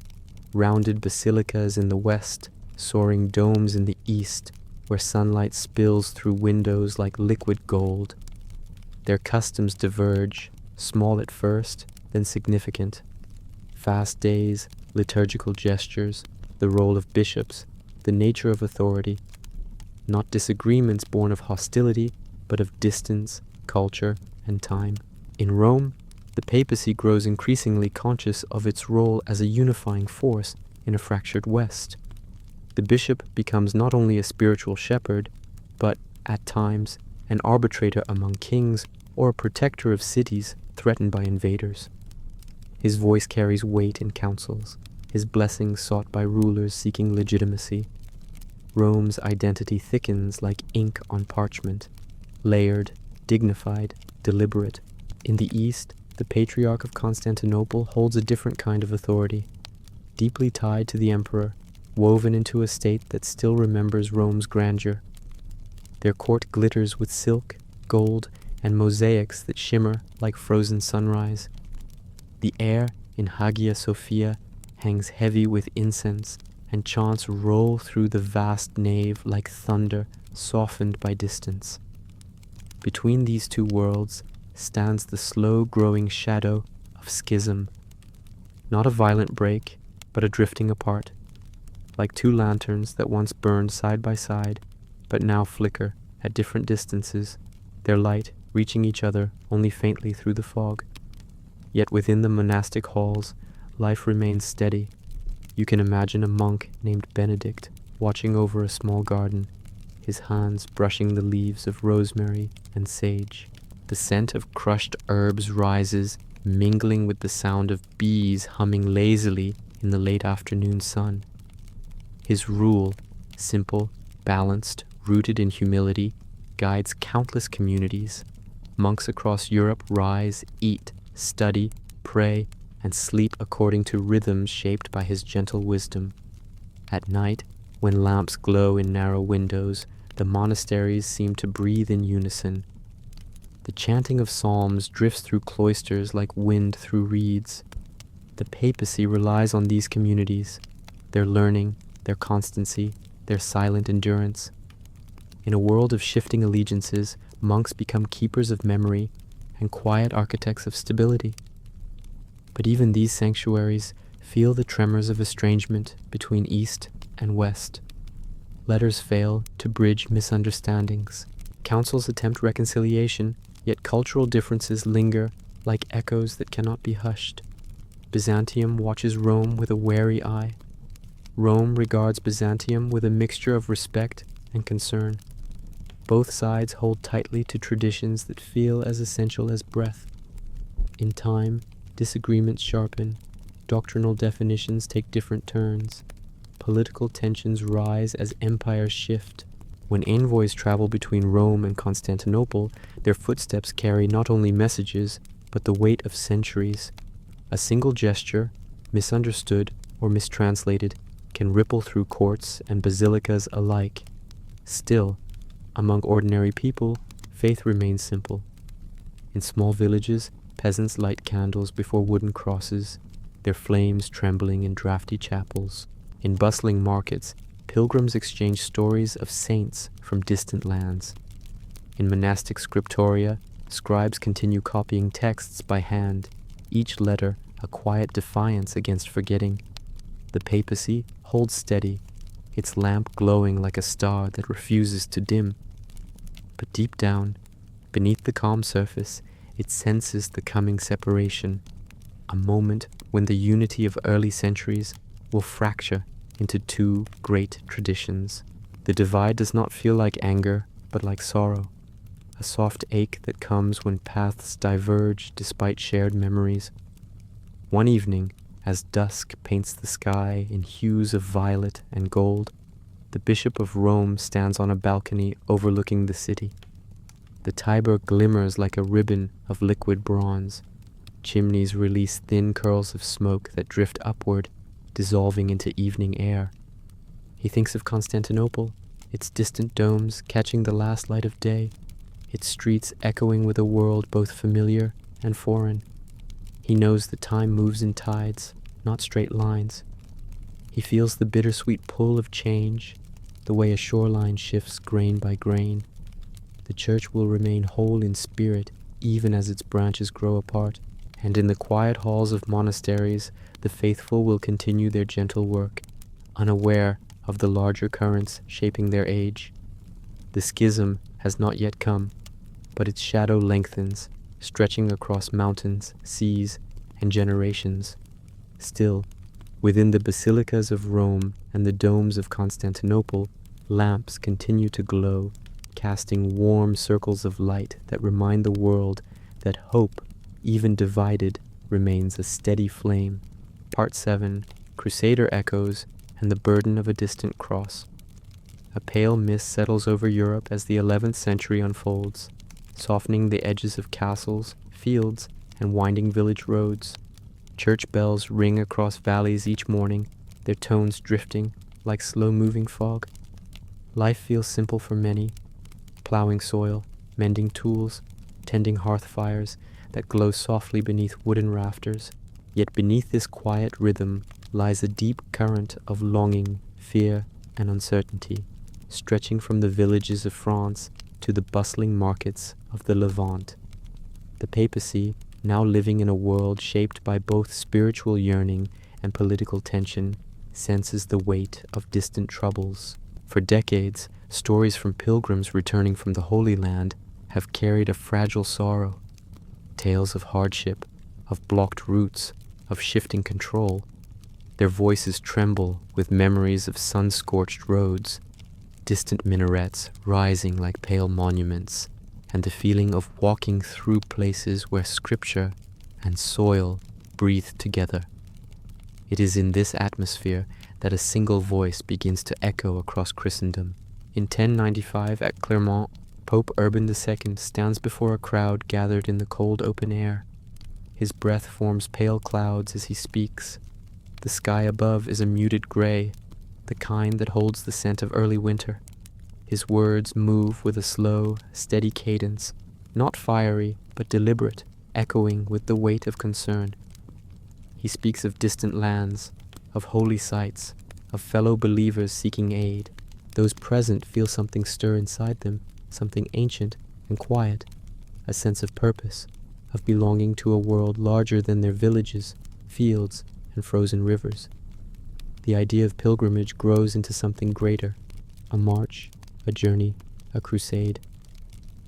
Rounded basilicas in the west, soaring domes in the east, where sunlight spills through windows like liquid gold. Their customs diverge, small at first, then significant. Fast days, liturgical gestures, the role of bishops, the nature of authority. Not disagreements born of hostility, but of distance, culture, and time. In Rome, the papacy grows increasingly conscious of its role as a unifying force in a fractured West. The bishop becomes not only a spiritual shepherd, but, at times, an arbitrator among kings or a protector of cities threatened by invaders. His voice carries weight in councils, his blessings sought by rulers seeking legitimacy. Rome's identity thickens like ink on parchment, layered, dignified, deliberate. In the East, the Patriarch of Constantinople holds a different kind of authority, deeply tied to the emperor, woven into a state that still remembers Rome's grandeur. Their court glitters with silk, gold, and mosaics that shimmer like frozen sunrise. The air in Hagia Sophia hangs heavy with incense, and chants roll through the vast nave like thunder softened by distance. Between these two worlds stands the slow-growing shadow of schism, not a violent break, but a drifting apart, like two lanterns that once burned side by side, but now flicker at different distances, their light reaching each other only faintly through the fog. Yet within the monastic halls, life remains steady. You can imagine a monk named Benedict watching over a small garden, his hands brushing the leaves of rosemary and sage. The scent of crushed herbs rises, mingling with the sound of bees humming lazily in the late afternoon sun. His rule, simple, balanced, rooted in humility, guides countless communities. Monks across Europe rise, eat, study, pray, and sleep according to rhythms shaped by his gentle wisdom. At night, when lamps glow in narrow windows, the monasteries seem to breathe in unison. The chanting of psalms drifts through cloisters like wind through reeds. The papacy relies on these communities, their learning, their constancy, their silent endurance. In a world of shifting allegiances, monks become keepers of memory and quiet architects of stability. But even these sanctuaries feel the tremors of estrangement between East and West. Letters fail to bridge misunderstandings. Councils attempt reconciliation, yet cultural differences linger like echoes that cannot be hushed. Byzantium watches Rome with a wary eye. Rome regards Byzantium with a mixture of respect and concern. Both sides hold tightly to traditions that feel as essential as breath. In time, disagreements sharpen, doctrinal definitions take different turns. Political tensions rise as empires shift. When envoys travel between Rome and Constantinople, their footsteps carry not only messages, but the weight of centuries. A single gesture, misunderstood or mistranslated, can ripple through courts and basilicas alike. Still, among ordinary people, faith remains simple. In small villages, peasants light candles before wooden crosses, their flames trembling in drafty chapels. In bustling markets, pilgrims exchange stories of saints from distant lands. In monastic scriptoria, scribes continue copying texts by hand, each letter a quiet defiance against forgetting. The papacy holds steady, its lamp glowing like a star that refuses to dim. But deep down, beneath the calm surface, it senses the coming separation, a moment when the unity of early centuries will fracture into two great traditions. The divide does not feel like anger, but like sorrow, a soft ache that comes when paths diverge despite shared memories. One evening, as dusk paints the sky in hues of violet and gold, the Bishop of Rome stands on a balcony overlooking the city. The Tiber glimmers like a ribbon of liquid bronze. Chimneys release thin curls of smoke that drift upward, dissolving into evening air. He thinks of Constantinople, its distant domes catching the last light of day, its streets echoing with a world both familiar and foreign. He knows that time moves in tides, not straight lines. He feels the bittersweet pull of change, the way a shoreline shifts grain by grain. The church will remain whole in spirit even as its branches grow apart, and in the quiet halls of monasteries the faithful will continue their gentle work, unaware of the larger currents shaping their age. The schism has not yet come, but its shadow lengthens, stretching across mountains, seas, and generations. Still, within the basilicas of Rome and the domes of Constantinople, lamps continue to glow, casting warm circles of light that remind the world that hope, even divided, remains a steady flame. Part 7, Crusader Echoes and the Burden of a Distant Cross. A pale mist settles over Europe as the 11th century unfolds, softening the edges of castles, fields, and winding village roads. Church bells ring across valleys each morning, their tones drifting like slow-moving fog. Life feels simple for many, plowing soil, mending tools, tending hearth fires that glow softly beneath wooden rafters. Yet beneath this quiet rhythm lies a deep current of longing, fear, and uncertainty, stretching from the villages of France to the bustling markets of the Levant. The papacy, now living in a world shaped by both spiritual yearning and political tension, senses the weight of distant troubles. For decades, stories from pilgrims returning from the Holy Land have carried a fragile sorrow. Tales of hardship, of blocked routes, of shifting control. Their voices tremble with memories of sun-scorched roads, distant minarets rising like pale monuments, and the feeling of walking through places where scripture and soil breathe together. It is in this atmosphere that a single voice begins to echo across Christendom. In 1095 at Clermont, Pope Urban II stands before a crowd gathered in the cold open air. His breath forms pale clouds as he speaks. The sky above is a muted gray, the kind that holds the scent of early winter. His words move with a slow, steady cadence, not fiery, but deliberate, echoing with the weight of concern. He speaks of distant lands, of holy sites, of fellow believers seeking aid. Those present feel something stir inside them, something ancient and quiet, a sense of purpose, of belonging to a world larger than their villages, fields, and frozen rivers. The idea of pilgrimage grows into something greater, a march, a journey, a crusade.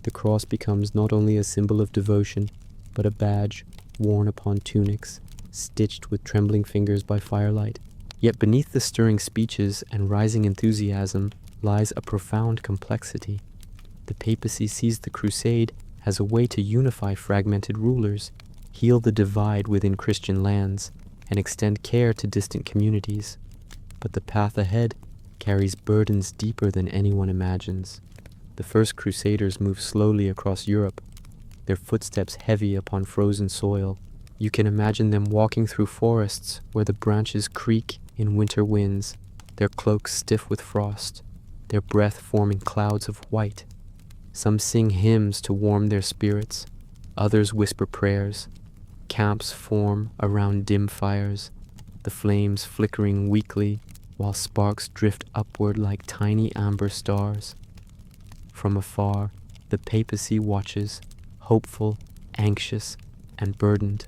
The cross becomes not only a symbol of devotion, but a badge worn upon tunics, stitched with trembling fingers by firelight. Yet beneath the stirring speeches and rising enthusiasm lies a profound complexity. The papacy sees the crusade as a way to unify fragmented rulers, heal the divide within Christian lands, and extend care to distant communities. But the path ahead carries burdens deeper than anyone imagines. The first crusaders moved slowly across Europe, their footsteps heavy upon frozen soil. You can imagine them walking through forests where the branches creak in winter winds, their cloaks stiff with frost, their breath forming clouds of white. Some sing hymns to warm their spirits, others whisper prayers. Camps form around dim fires, the flames flickering weakly while sparks drift upward like tiny amber stars. From afar, the papacy watches, hopeful, anxious, and burdened.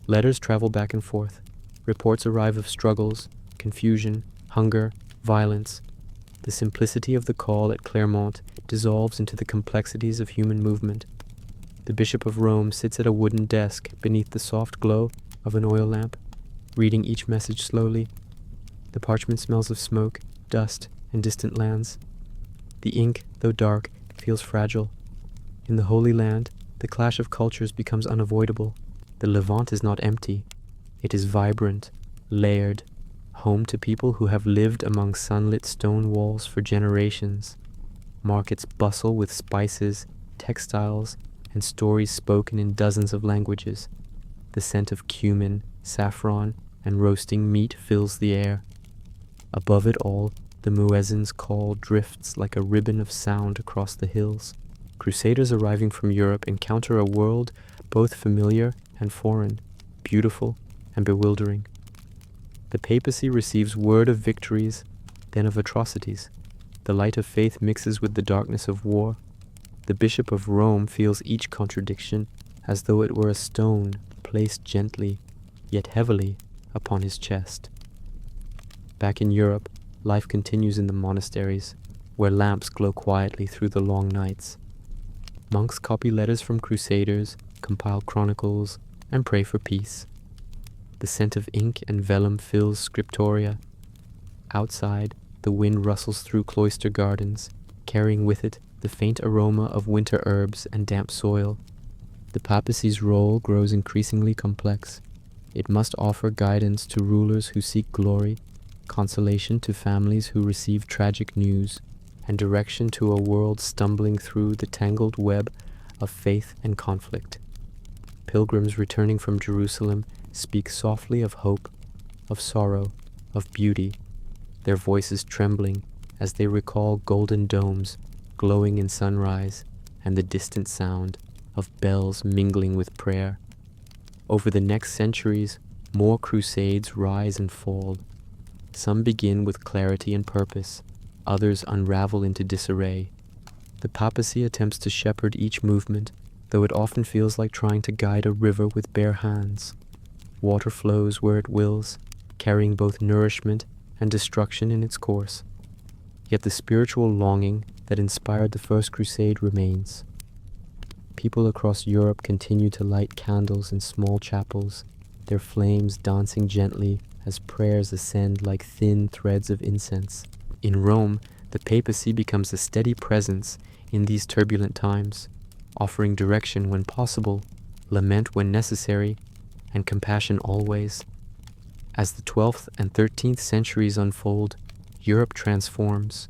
Letters travel back and forth. Reports arrive of struggles, confusion, hunger, violence. The simplicity of the call at Clermont dissolves into the complexities of human movement. The Bishop of Rome sits at a wooden desk beneath the soft glow of an oil lamp, reading each message slowly. The parchment smells of smoke, dust, and distant lands. The ink, though dark, feels fragile. In the Holy Land, the clash of cultures becomes unavoidable. The Levant is not empty. It is vibrant, layered, home to people who have lived among sunlit stone walls for generations. Markets bustle with spices, textiles, and stories spoken in dozens of languages. The scent of cumin, saffron, and roasting meat fills the air. Above it all, the muezzin's call drifts like a ribbon of sound across the hills. Crusaders arriving from Europe encounter a world both familiar and foreign, beautiful and bewildering. The papacy receives word of victories, then of atrocities. The light of faith mixes with the darkness of war. The Bishop of Rome feels each contradiction as though it were a stone placed gently, yet heavily, upon his chest. Back in Europe, life continues in the monasteries, where lamps glow quietly through the long nights. Monks copy letters from crusaders, compile chronicles, and pray for peace. The scent of ink and vellum fills scriptoria. Outside, the wind rustles through cloister gardens, carrying with it the faint aroma of winter herbs and damp soil. The papacy's role grows increasingly complex. It must offer guidance to rulers who seek glory, consolation to families who receive tragic news, and direction to a world stumbling through the tangled web of faith and conflict. Pilgrims returning from Jerusalem speak softly of hope, of sorrow, of beauty, their voices trembling as they recall golden domes glowing in sunrise and the distant sound of bells mingling with prayer. Over the next centuries, more crusades rise and fall. Some begin with clarity and purpose, others unravel into disarray. The papacy attempts to shepherd each movement, though it often feels like trying to guide a river with bare hands. Water flows where it wills, carrying both nourishment and destruction in its course. Yet the spiritual longing that inspired the First Crusade remains. People across Europe continue to light candles in small chapels, their flames dancing gently as prayers ascend like thin threads of incense. In Rome, the papacy becomes a steady presence in these turbulent times, offering direction when possible, lament when necessary, and compassion always. As the 12th and 13th centuries unfold, Europe transforms.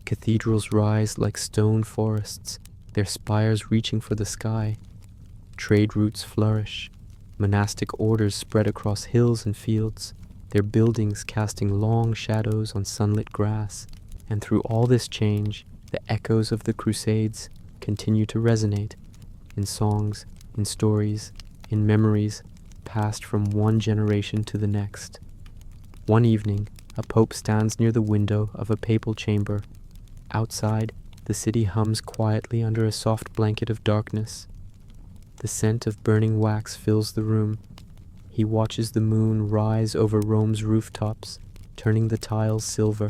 Cathedrals rise like stone forests, their spires reaching for the sky. Trade routes flourish. Monastic orders spread across hills and fields, their buildings casting long shadows on sunlit grass. And through all this change, the echoes of the Crusades continue to resonate in songs, in stories, in memories passed from one generation to the next. One evening, A pope stands near the window of a papal chamber. Outside, the city hums quietly under a soft blanket of darkness. The scent of burning wax fills the room. He watches the moon rise over Rome's rooftops, turning the tiles silver.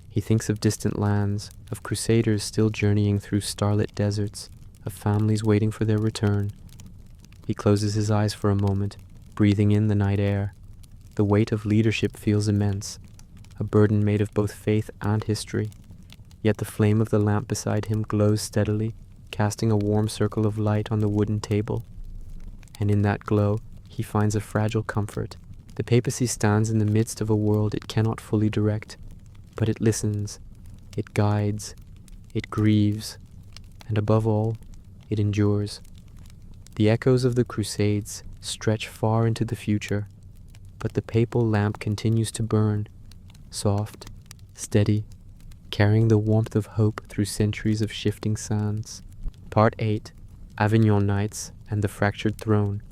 He thinks of distant lands, of crusaders still journeying through starlit deserts, of families waiting for their return. He closes his eyes for a moment, breathing in the night air. The weight of leadership feels immense, a burden made of both faith and history. Yet the flame of the lamp beside him glows steadily, casting a warm circle of light on the wooden table. And in that glow, he finds a fragile comfort. The papacy stands in the midst of a world it cannot fully direct, but it listens, it guides, it grieves, and above all, it endures. The echoes of the Crusades stretch far into the future, but the papal lamp continues to burn, soft, steady, carrying the warmth of hope through centuries of shifting sands. Part 8, Avignon Nights and the Fractured Throne.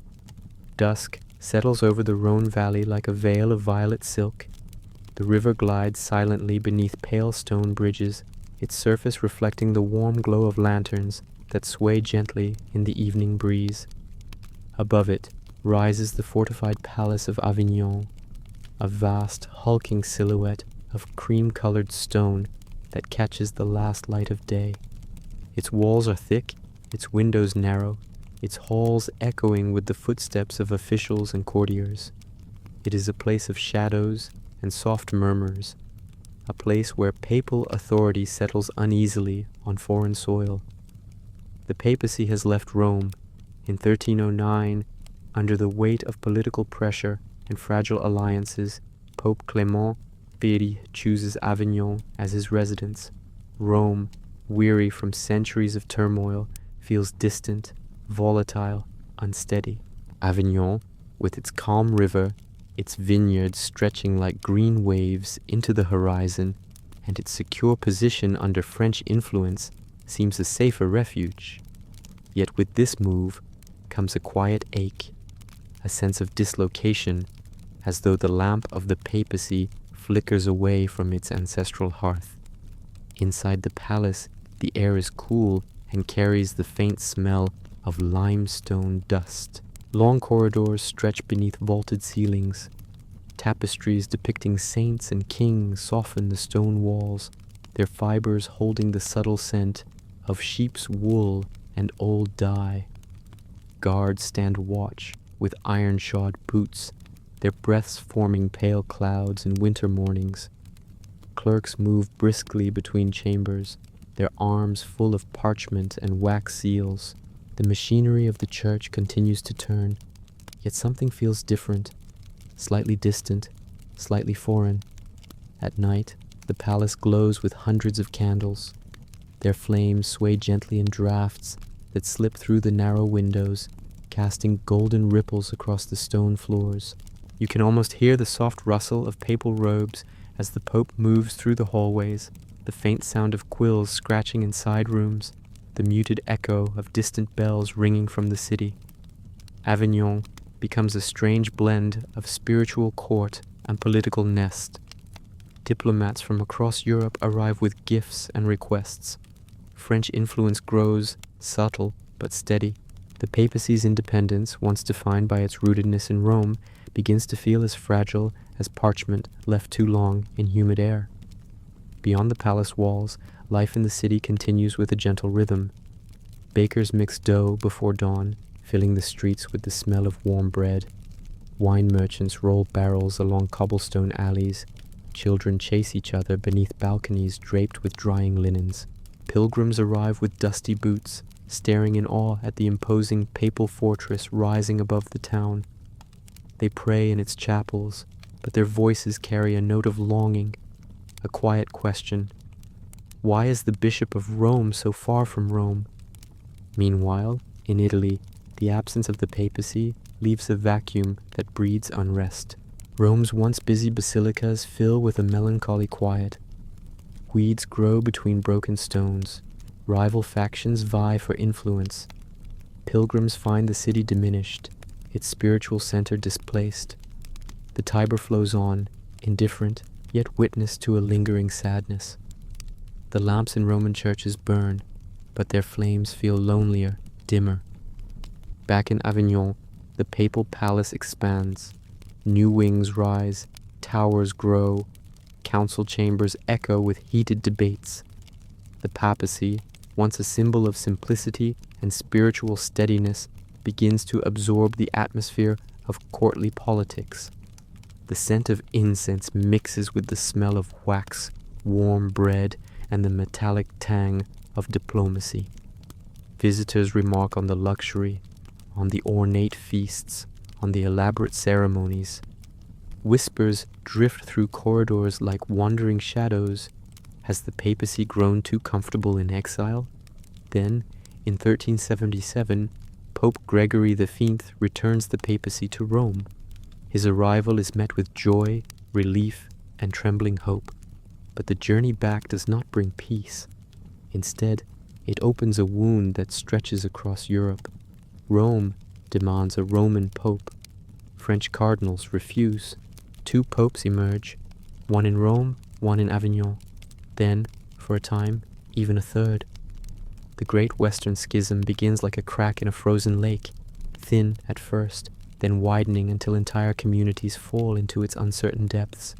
Dusk settles over the Rhone Valley like a veil of violet silk. The river glides silently beneath pale stone bridges, its surface reflecting the warm glow of lanterns that sway gently in the evening breeze. Above it rises the fortified palace of Avignon, a vast, hulking silhouette of cream-colored stone that catches the last light of day. Its walls are thick, its windows narrow, its halls echoing with the footsteps of officials and courtiers. It is a place of shadows and soft murmurs, a place where papal authority settles uneasily on foreign soil. The papacy has left Rome in 1309 under the weight of political pressure and fragile alliances. Pope Clement Piri chooses Avignon as his residence. Rome, weary from centuries of turmoil, feels distant, volatile, unsteady. Avignon, with its calm river, its vineyards stretching like green waves into the horizon, and its secure position under French influence, seems a safer refuge. Yet with this move comes a quiet ache, a sense of dislocation, as though the lamp of the papacy flickers away from its ancestral hearth. Inside the palace, the air is cool and carries the faint smell of limestone dust. Long corridors stretch beneath vaulted ceilings. Tapestries depicting saints and kings soften the stone walls, their fibers holding the subtle scent of sheep's wool and old dye. Guards stand watch with iron-shod boots, their breaths forming pale clouds in winter mornings. Clerks move briskly between chambers, their arms full of parchment and wax seals. The machinery of the church continues to turn, yet something feels different, slightly distant, slightly foreign. At night, the palace glows with hundreds of candles. Their flames sway gently in drafts that slip through the narrow windows, casting golden ripples across the stone floors. You can almost hear the soft rustle of papal robes as the Pope moves through the hallways, the faint sound of quills scratching in side rooms, the muted echo of distant bells ringing from the city. Avignon becomes a strange blend of spiritual court and political nest. Diplomats from across Europe arrive with gifts and requests. French influence grows, subtle but steady. The papacy's independence, once defined by its rootedness in Rome, begins to feel as fragile as parchment left too long in humid air. Beyond the palace walls, life in the city continues with a gentle rhythm. Bakers mix dough before dawn, filling the streets with the smell of warm bread. Wine merchants roll barrels along cobblestone alleys. Children chase each other beneath balconies draped with drying linens. Pilgrims arrive with dusty boots, staring in awe at the imposing papal fortress rising above the town. They pray in its chapels, but their voices carry a note of longing, a quiet question. Why is the Bishop of Rome so far from Rome? Meanwhile, in Italy, the absence of the papacy leaves a vacuum that breeds unrest. Rome's once busy basilicas fill with a melancholy quiet. Weeds grow between broken stones. Rival factions vie for influence. Pilgrims find the city diminished, its spiritual center displaced. The Tiber flows on, indifferent, yet witness to a lingering sadness. The lamps in Roman churches burn, but their flames feel lonelier, dimmer. Back in Avignon, the papal palace expands. New wings rise, towers grow, council chambers echo with heated debates. The papacy, once a symbol of simplicity and spiritual steadiness, begins to absorb the atmosphere of courtly politics. The scent of incense mixes with the smell of wax, warm bread, and the metallic tang of diplomacy. Visitors remark on the luxury, on the ornate feasts, on the elaborate ceremonies. Whispers drift through corridors like wandering shadows. Has the papacy grown too comfortable in exile? Then, in 1377, Pope Gregory XV returns the papacy to Rome. His arrival is met with joy, relief, and trembling hope. But the journey back does not bring peace. Instead, it opens a wound that stretches across Europe. Rome demands a Roman pope. French cardinals refuse. 2 popes emerge, one in Rome, one in Avignon. Then, for a time, even a third. The Great Western Schism begins like a crack in a frozen lake, thin at first, then widening until entire communities fall into its uncertain depths.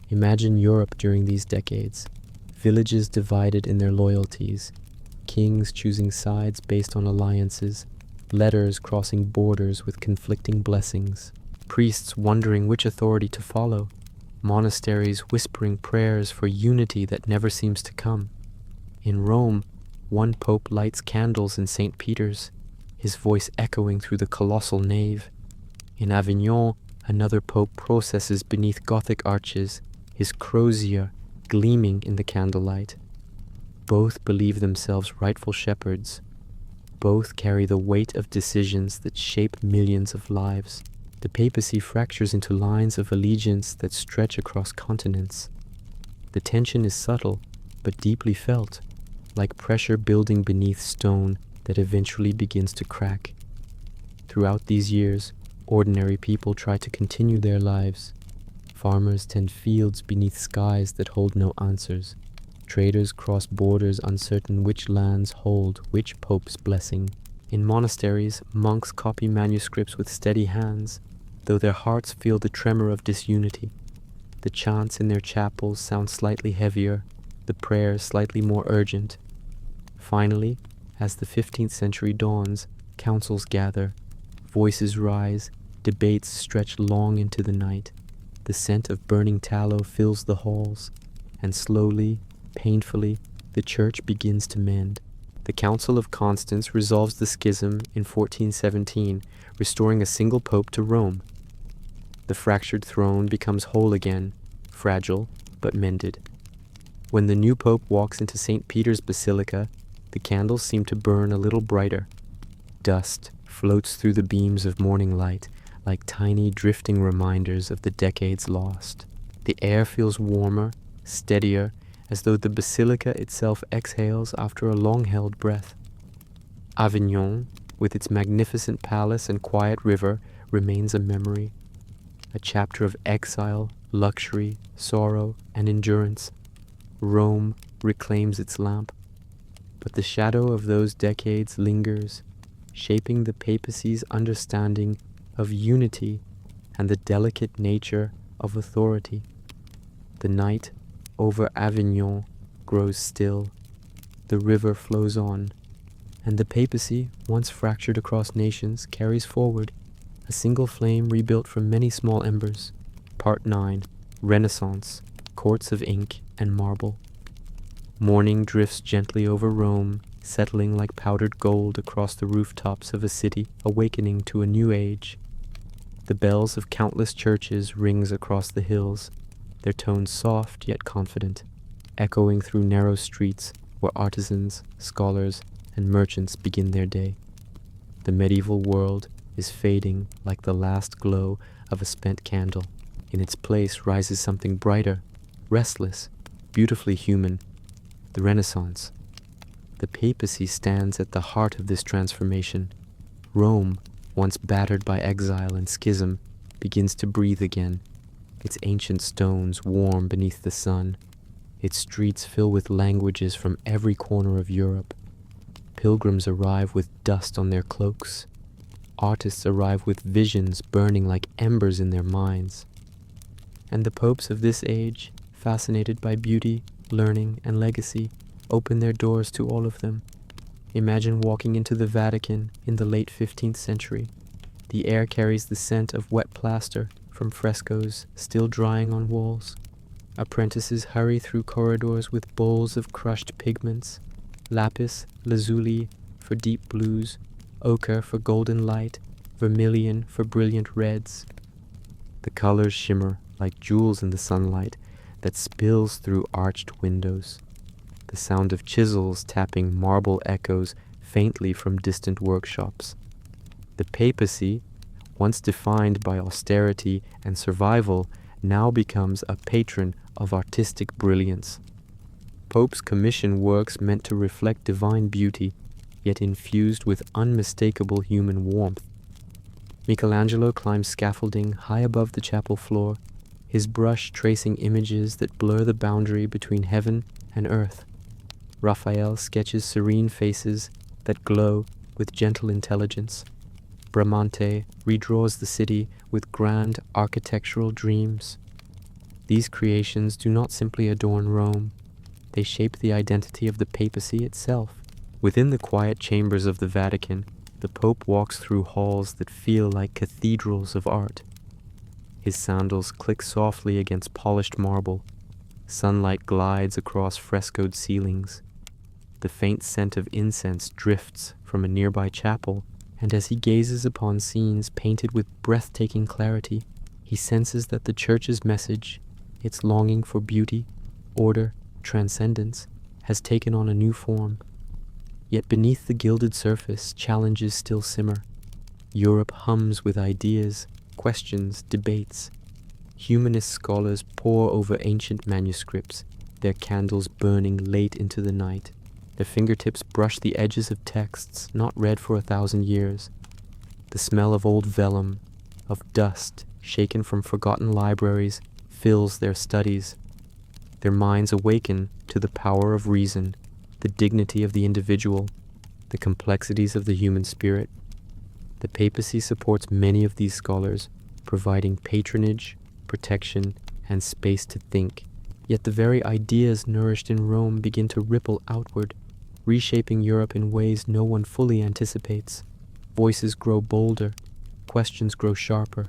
Imagine Europe during these decades. Villages divided in their loyalties, kings choosing sides based on alliances, letters crossing borders with conflicting blessings, priests wondering which authority to follow, monasteries whispering prayers for unity that never seems to come. In Rome, one pope lights candles in St. Peter's, his voice echoing through the colossal nave. In Avignon, another pope processes beneath Gothic arches, his crozier gleaming in the candlelight. Both believe themselves rightful shepherds. Both carry the weight of decisions that shape millions of lives. The papacy fractures into lines of allegiance that stretch across continents. The tension is subtle, but deeply felt, like pressure building beneath stone that eventually begins to crack. Throughout these years, ordinary people try to continue their lives. Farmers tend fields beneath skies that hold no answers. Traders cross borders uncertain which lands hold which pope's blessing. In monasteries, monks copy manuscripts with steady hands, though their hearts feel the tremor of disunity. The chants in their chapels sound slightly heavier, the prayers slightly more urgent. Finally, as the 15th century dawns, councils gather, voices rise, debates stretch long into the night. The scent of burning tallow fills the halls, and slowly, painfully, the church begins to mend. The Council of Constance resolves the schism in 1417, restoring a single pope to Rome. The fractured throne becomes whole again, fragile but mended. When the new pope walks into St. Peter's Basilica, the candles seem to burn a little brighter. Dust floats through the beams of morning light, like tiny drifting reminders of the decades lost. The air feels warmer, steadier, as though the basilica itself exhales after a long-held breath. Avignon, with its magnificent palace and quiet river, remains a memory, a chapter of exile, luxury, sorrow, and endurance. Rome reclaims its lamp, but the shadow of those decades lingers, shaping the papacy's understanding of unity and the delicate nature of authority. The night over Avignon grows still, the river flows on, and the papacy, once fractured across nations, carries forward, a single flame rebuilt from many small embers. Part 9. Renaissance, Courts of Ink and Marble. Morning drifts gently over Rome, settling like powdered gold across the rooftops of a city awakening to a new age. The bells of countless churches rings across the hills, their tones soft yet confident, echoing through narrow streets where artisans, scholars, and merchants begin their day. The medieval world is fading like the last glow of a spent candle. In its place rises something brighter, restless, beautifully human, the Renaissance. The papacy stands at the heart of this transformation. Rome, once battered by exile and schism, begins to breathe again. its ancient stones warm beneath the sun, its streets fill with languages from every corner of Europe. Pilgrims arrive with dust on their cloaks. Artists arrive with visions burning like embers in their minds. And the popes of this age, fascinated by beauty, learning, and legacy, open their doors to all of them. Imagine walking into the Vatican in the late 15th century. The air carries the scent of wet plaster from frescoes still drying on walls. Apprentices hurry through corridors with bowls of crushed pigments, lapis lazuli for deep blues, ochre for golden light, vermilion for brilliant reds. The colors shimmer like jewels in the sunlight that spills through arched windows. The sound of chisels tapping marble echoes faintly from distant workshops. The papacy, once defined by austerity and survival, now becomes a patron of artistic brilliance. Popes commission works meant to reflect divine beauty, yet infused with unmistakable human warmth. Michelangelo climbs scaffolding high above the chapel floor, his brush tracing images that blur the boundary between heaven and earth. Raphael sketches serene faces that glow with gentle intelligence. Bramante redraws the city with grand architectural dreams. These creations do not simply adorn Rome, they shape the identity of the papacy itself. Within the quiet chambers of the Vatican, the Pope walks through halls that feel like cathedrals of art. His sandals click softly against polished marble. Sunlight glides across frescoed ceilings. The faint scent of incense drifts from a nearby chapel, and as he gazes upon scenes painted with breathtaking clarity, he senses that the Church's message, its longing for beauty, order, transcendence, has taken on a new form. Yet beneath the gilded surface, challenges still simmer. Europe hums with ideas, questions, debates. Humanist scholars pore over ancient manuscripts, their candles burning late into the night. Their fingertips brush the edges of texts not read for 1,000 years. The smell of old vellum, of dust shaken from forgotten libraries, fills their studies. Their minds awaken to the power of reason, the dignity of the individual, the complexities of the human spirit. The papacy supports many of these scholars, providing patronage, protection, and space to think. Yet the very ideas nourished in Rome begin to ripple outward, reshaping Europe in ways no one fully anticipates. Voices grow bolder, questions grow sharper.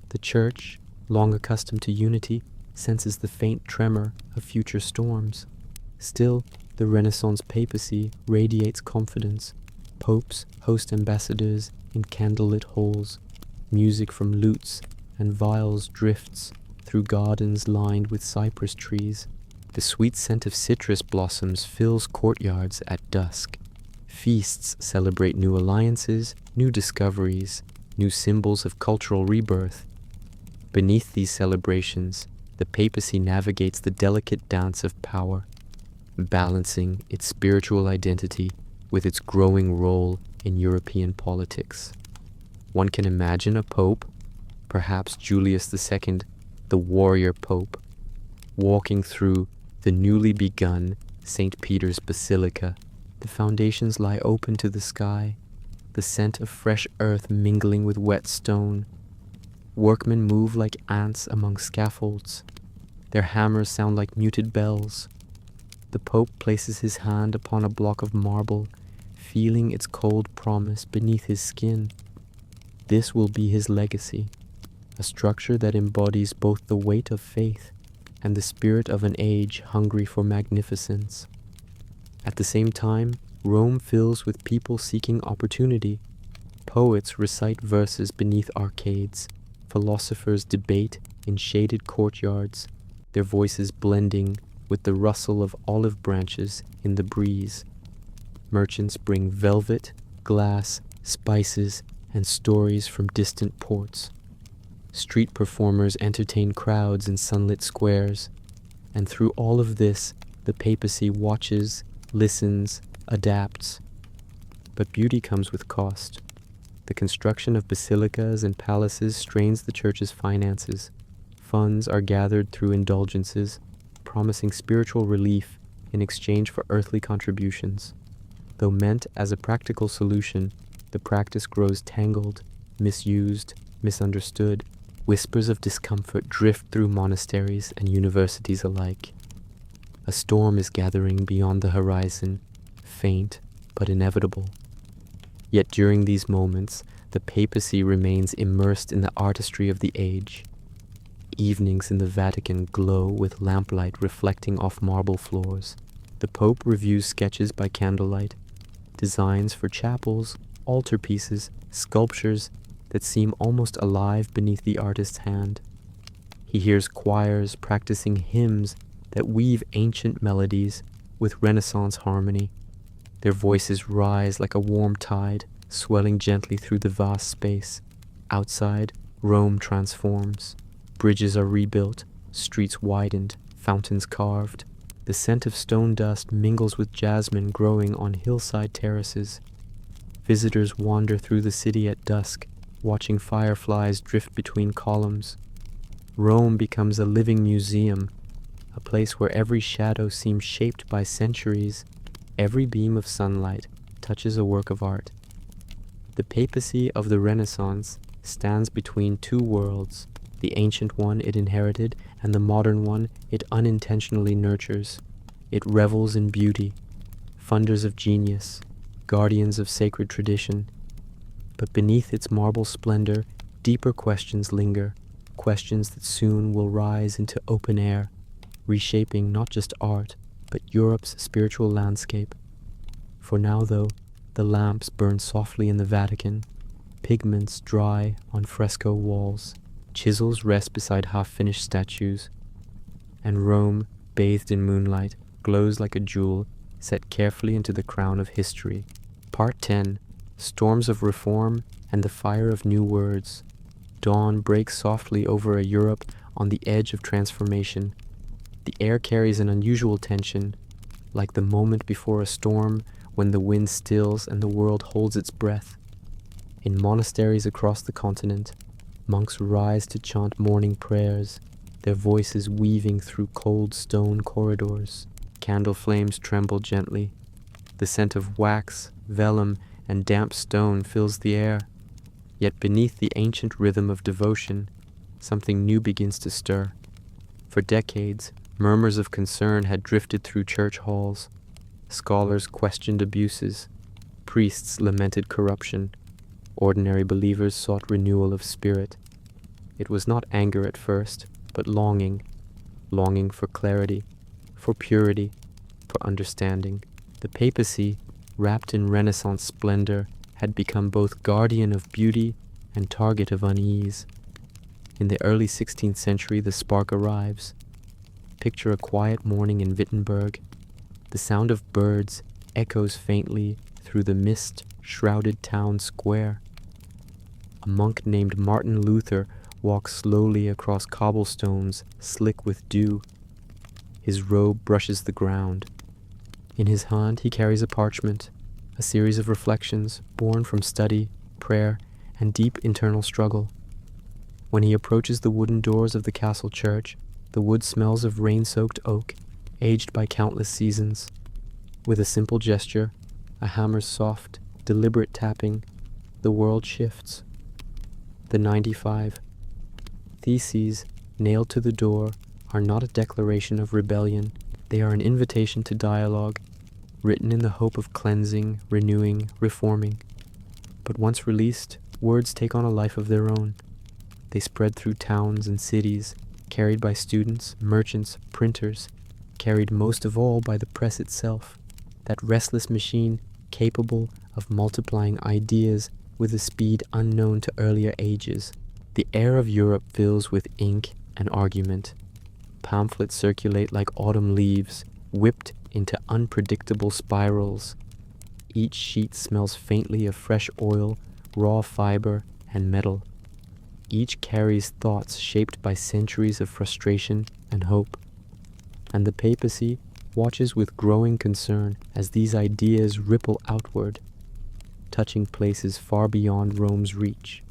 The Church, long accustomed to unity, senses the faint tremor of future storms. Still, the Renaissance papacy radiates confidence. Popes host ambassadors in candlelit halls. Music from lutes and viols drifts through gardens lined with cypress trees. The sweet scent of citrus blossoms fills courtyards at dusk. Feasts celebrate new alliances, new discoveries, new symbols of cultural rebirth. Beneath these celebrations, the papacy navigates the delicate dance of power, balancing its spiritual identity with its growing role in European politics. One can imagine a pope, perhaps Julius II, the warrior pope, walking through the newly begun St. Peter's Basilica. The foundations lie open to the sky, the scent of fresh earth mingling with wet stone. Workmen move like ants among scaffolds. Their hammers sound like muted bells. The Pope places his hand upon a block of marble, feeling its cold promise beneath his skin. This will be his legacy, a structure that embodies both the weight of faith and the spirit of an age hungry for magnificence. At the same time, Rome fills with people seeking opportunity. Poets recite verses beneath arcades. Philosophers debate in shaded courtyards, their voices blending with the rustle of olive branches in the breeze. Merchants bring velvet, glass, spices, and stories from distant ports. Street performers entertain crowds in sunlit squares, and through all of this, the papacy watches, listens, adapts. But beauty comes with cost. The construction of basilicas and palaces strains the church's finances. funds are gathered through indulgences, promising spiritual relief in exchange for earthly contributions. Though meant as a practical solution, the practice grows tangled, misused, misunderstood. Whispers of discomfort drift through monasteries and universities alike. A storm is gathering beyond the horizon, faint but inevitable. Yet during these moments, the papacy remains immersed in the artistry of the age. Evenings in the Vatican glow with lamplight reflecting off marble floors. The Pope reviews sketches by candlelight, designs for chapels, altarpieces, sculptures that seem almost alive beneath the artist's hand. He hears choirs practicing hymns that weave ancient melodies with Renaissance harmony. Their voices rise like a warm tide, swelling gently through the vast space. Outside, Rome transforms. Bridges are rebuilt, streets widened, fountains carved. The scent of stone dust mingles with jasmine growing on hillside terraces. Visitors wander through the city at dusk, watching fireflies drift between columns. Rome becomes a living museum, a place where every shadow seems shaped by centuries. Every beam of sunlight touches a work of art. The papacy of the Renaissance stands between two worlds, the ancient one it inherited and the modern one it unintentionally nurtures. It revels in beauty, funders of genius, guardians of sacred tradition. But beneath its marble splendor, deeper questions linger, questions that soon will rise into open air, reshaping not just art, but Europe's spiritual landscape. For now, though, the lamps burn softly in the Vatican, pigments dry on fresco walls, chisels rest beside half-finished statues, and Rome, bathed in moonlight, glows like a jewel set carefully into the crown of history. Part 10. Storms of Reform and the Fire of New Words. Dawn breaks softly over a Europe on the edge of transformation. The air carries an unusual tension, like the moment before a storm when the wind stills and the world holds its breath. In monasteries across the continent, monks rise to chant morning prayers, their voices weaving through cold stone corridors. Candle flames tremble gently. The scent of wax, vellum, and damp stone fills the air. Yet beneath the ancient rhythm of devotion, something new begins to stir. For decades, murmurs of concern had drifted through church halls. Scholars questioned abuses. Priests lamented corruption. Ordinary believers sought renewal of spirit. It was not anger at first, but longing for clarity, for purity, for understanding. The papacy, wrapped in Renaissance splendor, had become both guardian of beauty and target of unease. In the early 16th century, the spark arrives. Picture a quiet morning in Wittenberg. The sound of birds echoes faintly through the mist-shrouded town square. A monk named Martin Luther walks slowly across cobblestones slick with dew. His robe brushes the ground. In his hand he carries a parchment, a series of reflections born from study, prayer, and deep internal struggle. When he approaches the wooden doors of the castle church, the wood smells of rain-soaked oak, aged by countless seasons. With a simple gesture, a hammer's soft, deliberate tapping, the world shifts. The 95 Theses nailed to the door are not a declaration of rebellion. They are an invitation to dialogue, written in the hope of cleansing, renewing, reforming. But once released, words take on a life of their own. They spread through towns and cities, carried by students, merchants, printers, carried most of all by the press itself, that restless machine capable of multiplying ideas with a speed unknown to earlier ages. The air of Europe fills with ink and argument. Pamphlets circulate like autumn leaves, whipped into unpredictable spirals. Each sheet smells faintly of fresh oil, raw fiber, and metal. Each carries thoughts shaped by centuries of frustration and hope. And the papacy watches with growing concern as these ideas ripple outward, touching places far beyond Rome's reach.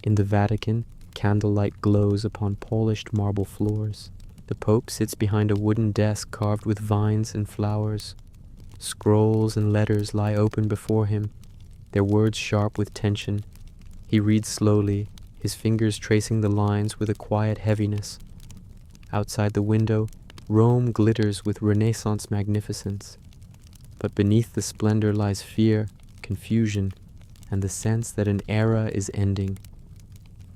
In the Vatican, Candlelight glows upon polished marble floors. The Pope sits behind a wooden desk carved with vines and flowers. Scrolls and letters lie open before him, their words sharp with tension. He reads slowly, his fingers tracing the lines with a quiet heaviness. Outside the window, Rome glitters with Renaissance magnificence. But beneath the splendor lies fear, confusion, and the sense that an era is ending.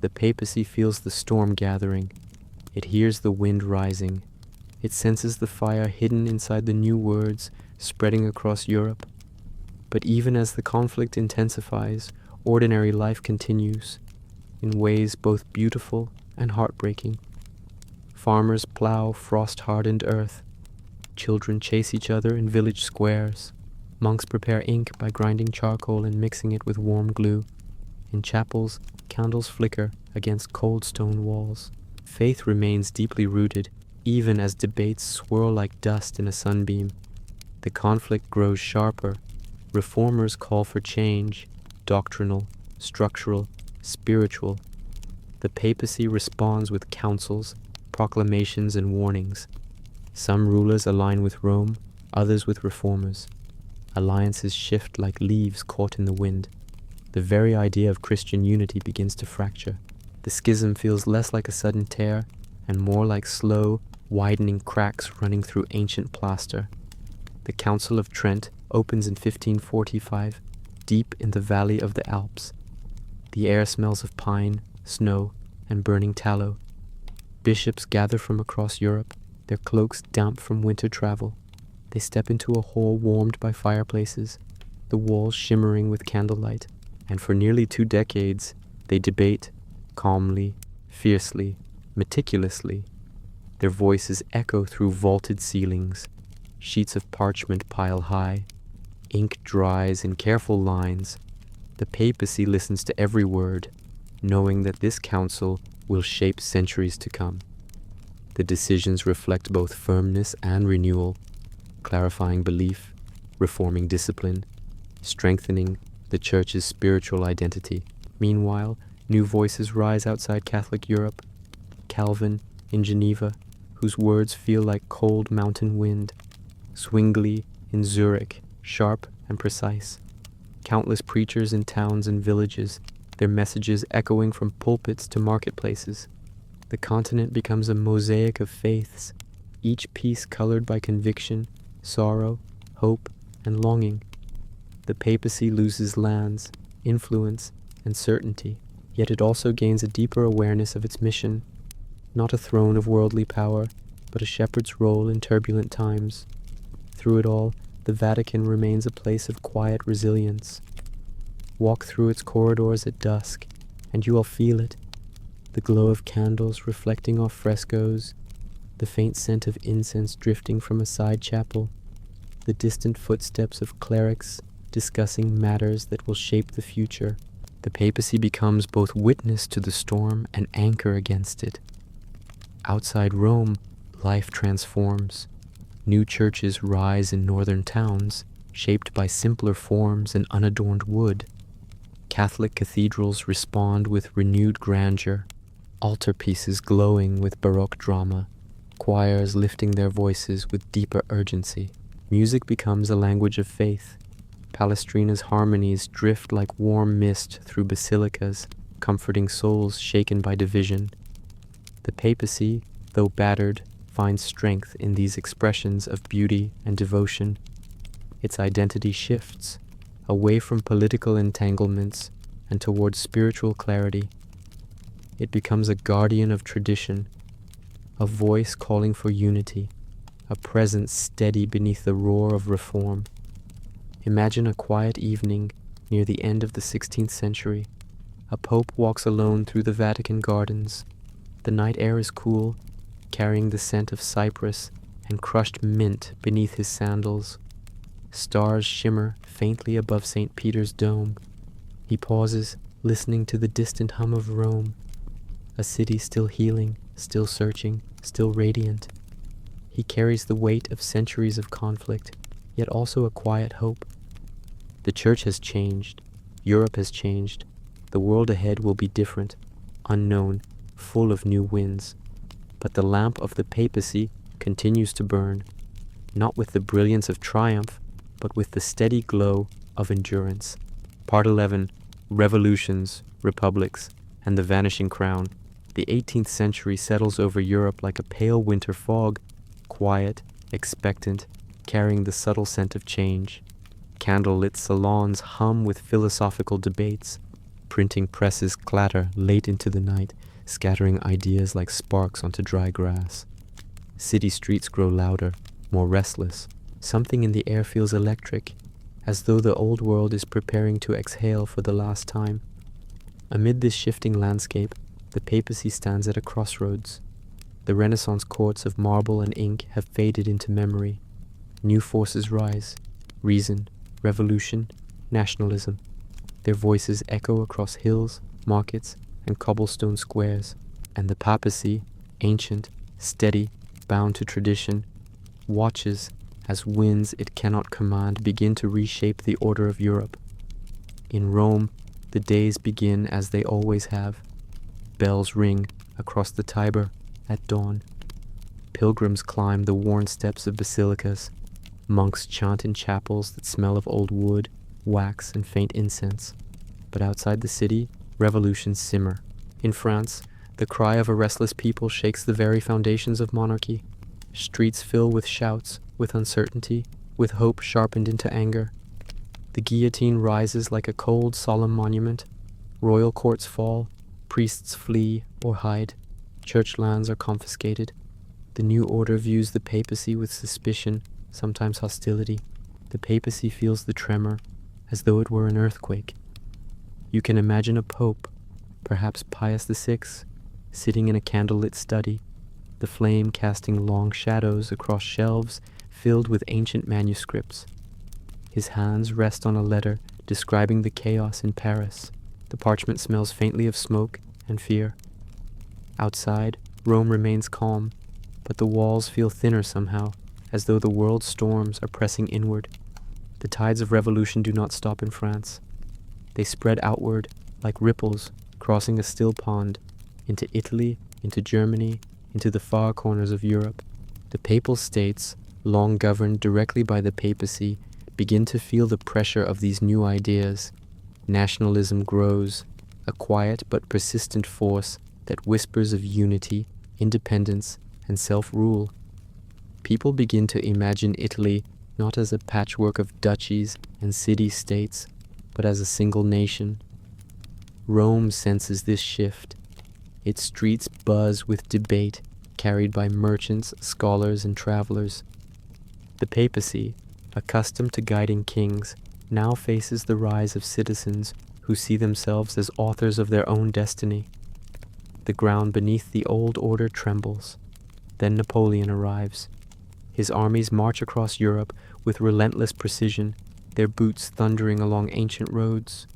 The papacy feels the storm gathering. It hears the wind rising. It senses the fire hidden inside the new words spreading across Europe. But even as the conflict intensifies, ordinary life continues, in ways both beautiful and heartbreaking. Farmers plow frost-hardened earth. Children chase each other in village squares. Monks prepare ink by grinding charcoal and mixing it with warm glue. In chapels, candles flicker against cold stone walls. Faith remains deeply rooted, even as debates swirl like dust in a sunbeam. The conflict grows sharper. Reformers call for change, doctrinal, structural, spiritual. The papacy responds with councils, proclamations, and warnings. Some rulers align with Rome, others with reformers. Alliances shift like leaves caught in the wind. The very idea of Christian unity begins to fracture. The schism feels less like a sudden tear and more like slow, widening cracks running through ancient plaster. The Council of Trent opens in 1545, deep in the valley of the Alps. The air smells of pine, snow, and burning tallow. Bishops gather from across Europe, their cloaks damp from winter travel. They step into a hall warmed by fireplaces, the walls shimmering with candlelight, and for nearly 2 decades, they debate, calmly, fiercely, meticulously. Their voices echo through vaulted ceilings. Sheets of parchment pile high. Ink dries in careful lines. The papacy listens to every word, knowing that this council will shape centuries to come. The decisions reflect both firmness and renewal, clarifying belief, reforming discipline, strengthening the Church's spiritual identity. Meanwhile, new voices rise outside Catholic Europe. Calvin in Geneva, whose words feel like cold mountain wind. Zwingli in Zurich, sharp and precise. Countless preachers in towns and villages, their messages echoing from pulpits to marketplaces. The continent becomes a mosaic of faiths, each piece colored by conviction, sorrow, hope, and longing. The papacy loses lands, influence, and certainty, yet it also gains a deeper awareness of its mission, not a throne of worldly power, but a shepherd's role in turbulent times. Through it all, the Vatican remains a place of quiet resilience. Walk through its corridors at dusk, and you will feel it. The glow of candles reflecting off frescoes, the faint scent of incense drifting from a side chapel, the distant footsteps of clerics discussing matters that will shape the future. The papacy becomes both witness to the storm and anchor against it. Outside Rome, life transforms. New churches rise in northern towns, shaped by simpler forms and unadorned wood. Catholic cathedrals respond with renewed grandeur, altarpieces glowing with Baroque drama, choirs lifting their voices with deeper urgency. Music becomes a language of faith. Palestrina's harmonies drift like warm mist through basilicas, comforting souls shaken by division. The papacy, though battered, finds strength in these expressions of beauty and devotion. Its identity shifts, away from political entanglements and towards spiritual clarity. It becomes a guardian of tradition, a voice calling for unity, a presence steady beneath the roar of reform. Imagine a quiet evening near the end of the 16th century. A pope walks alone through the Vatican gardens. The night air is cool, carrying the scent of cypress and crushed mint beneath his sandals. Stars shimmer faintly above St. Peter's dome. He pauses, listening to the distant hum of Rome, a city still healing, still searching, still radiant. He carries the weight of centuries of conflict, yet also a quiet hope. The Church has changed. Europe has changed. The world ahead will be different, unknown, full of new winds. But the lamp of the papacy continues to burn, not with the brilliance of triumph, but with the steady glow of endurance. Part 11. Revolutions, Republics, and the Vanishing Crown. The 18th century settles over Europe like a pale winter fog, quiet, expectant, carrying the subtle scent of change. Candle-lit salons hum with philosophical debates. Printing presses clatter late into the night, scattering ideas like sparks onto dry grass. City streets grow louder, more restless. Something in the air feels electric, as though the old world is preparing to exhale for the last time. Amid this shifting landscape, the papacy stands at a crossroads. The Renaissance courts of marble and ink have faded into memory. New forces rise: reason, revolution, nationalism. Their voices echo across hills, markets, and cobblestone squares. And the papacy, ancient, steady, bound to tradition, watches as winds it cannot command begin to reshape the order of Europe. In Rome, the days begin as they always have. Bells ring across the Tiber at dawn. Pilgrims climb the worn steps of basilicas. Monks chant in chapels that smell of old wood, wax, and faint incense. But outside the city, revolutions simmer. In France, the cry of a restless people shakes the very foundations of monarchy. Streets fill with shouts, with uncertainty, with hope sharpened into anger. The guillotine rises like a cold, solemn monument. Royal courts fall, priests flee or hide. Church lands are confiscated. The new order views the papacy with suspicion, sometimes hostility. The papacy feels the tremor, as though it were an earthquake. You can imagine a pope, perhaps Pius VI, sitting in a candlelit study, the flame casting long shadows across shelves filled with ancient manuscripts. His hands rest on a letter describing the chaos in Paris. The parchment smells faintly of smoke and fear. Outside, Rome remains calm, but the walls feel thinner somehow, as though the world's storms are pressing inward. The tides of revolution do not stop in France. They spread outward like ripples crossing a still pond, into Italy, into Germany, into the far corners of Europe. The papal states, long governed directly by the papacy, begin to feel the pressure of these new ideas. Nationalism grows, a quiet but persistent force that whispers of unity, independence, and self-rule. People begin to imagine Italy not as a patchwork of duchies and city-states, but as a single nation. Rome senses this shift. Its streets buzz with debate, carried by merchants, scholars, and travelers. The papacy, accustomed to guiding kings, now faces the rise of citizens who see themselves as authors of their own destiny. The ground beneath the old order trembles. Then Napoleon arrives. His armies march across Europe with relentless precision, their boots thundering along ancient roads.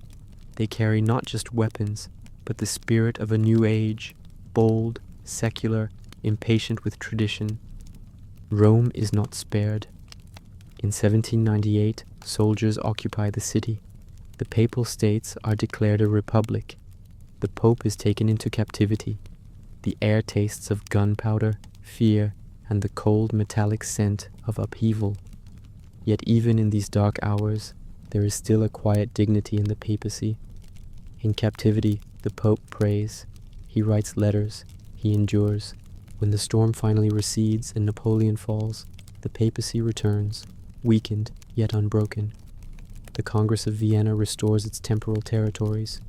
They carry not just weapons, but the spirit of a new age, bold, secular, impatient with tradition. Rome is not spared. In 1798, soldiers occupy the city. The papal states are declared a republic. The pope is taken into captivity. The air tastes of gunpowder, fear, and the cold metallic scent of upheaval. Yet even in these dark hours, there is still a quiet dignity in the papacy. In captivity, the pope prays. He writes letters. He endures. When the storm finally recedes and Napoleon falls, the papacy returns, weakened yet unbroken. The Congress of Vienna restores its temporal territories.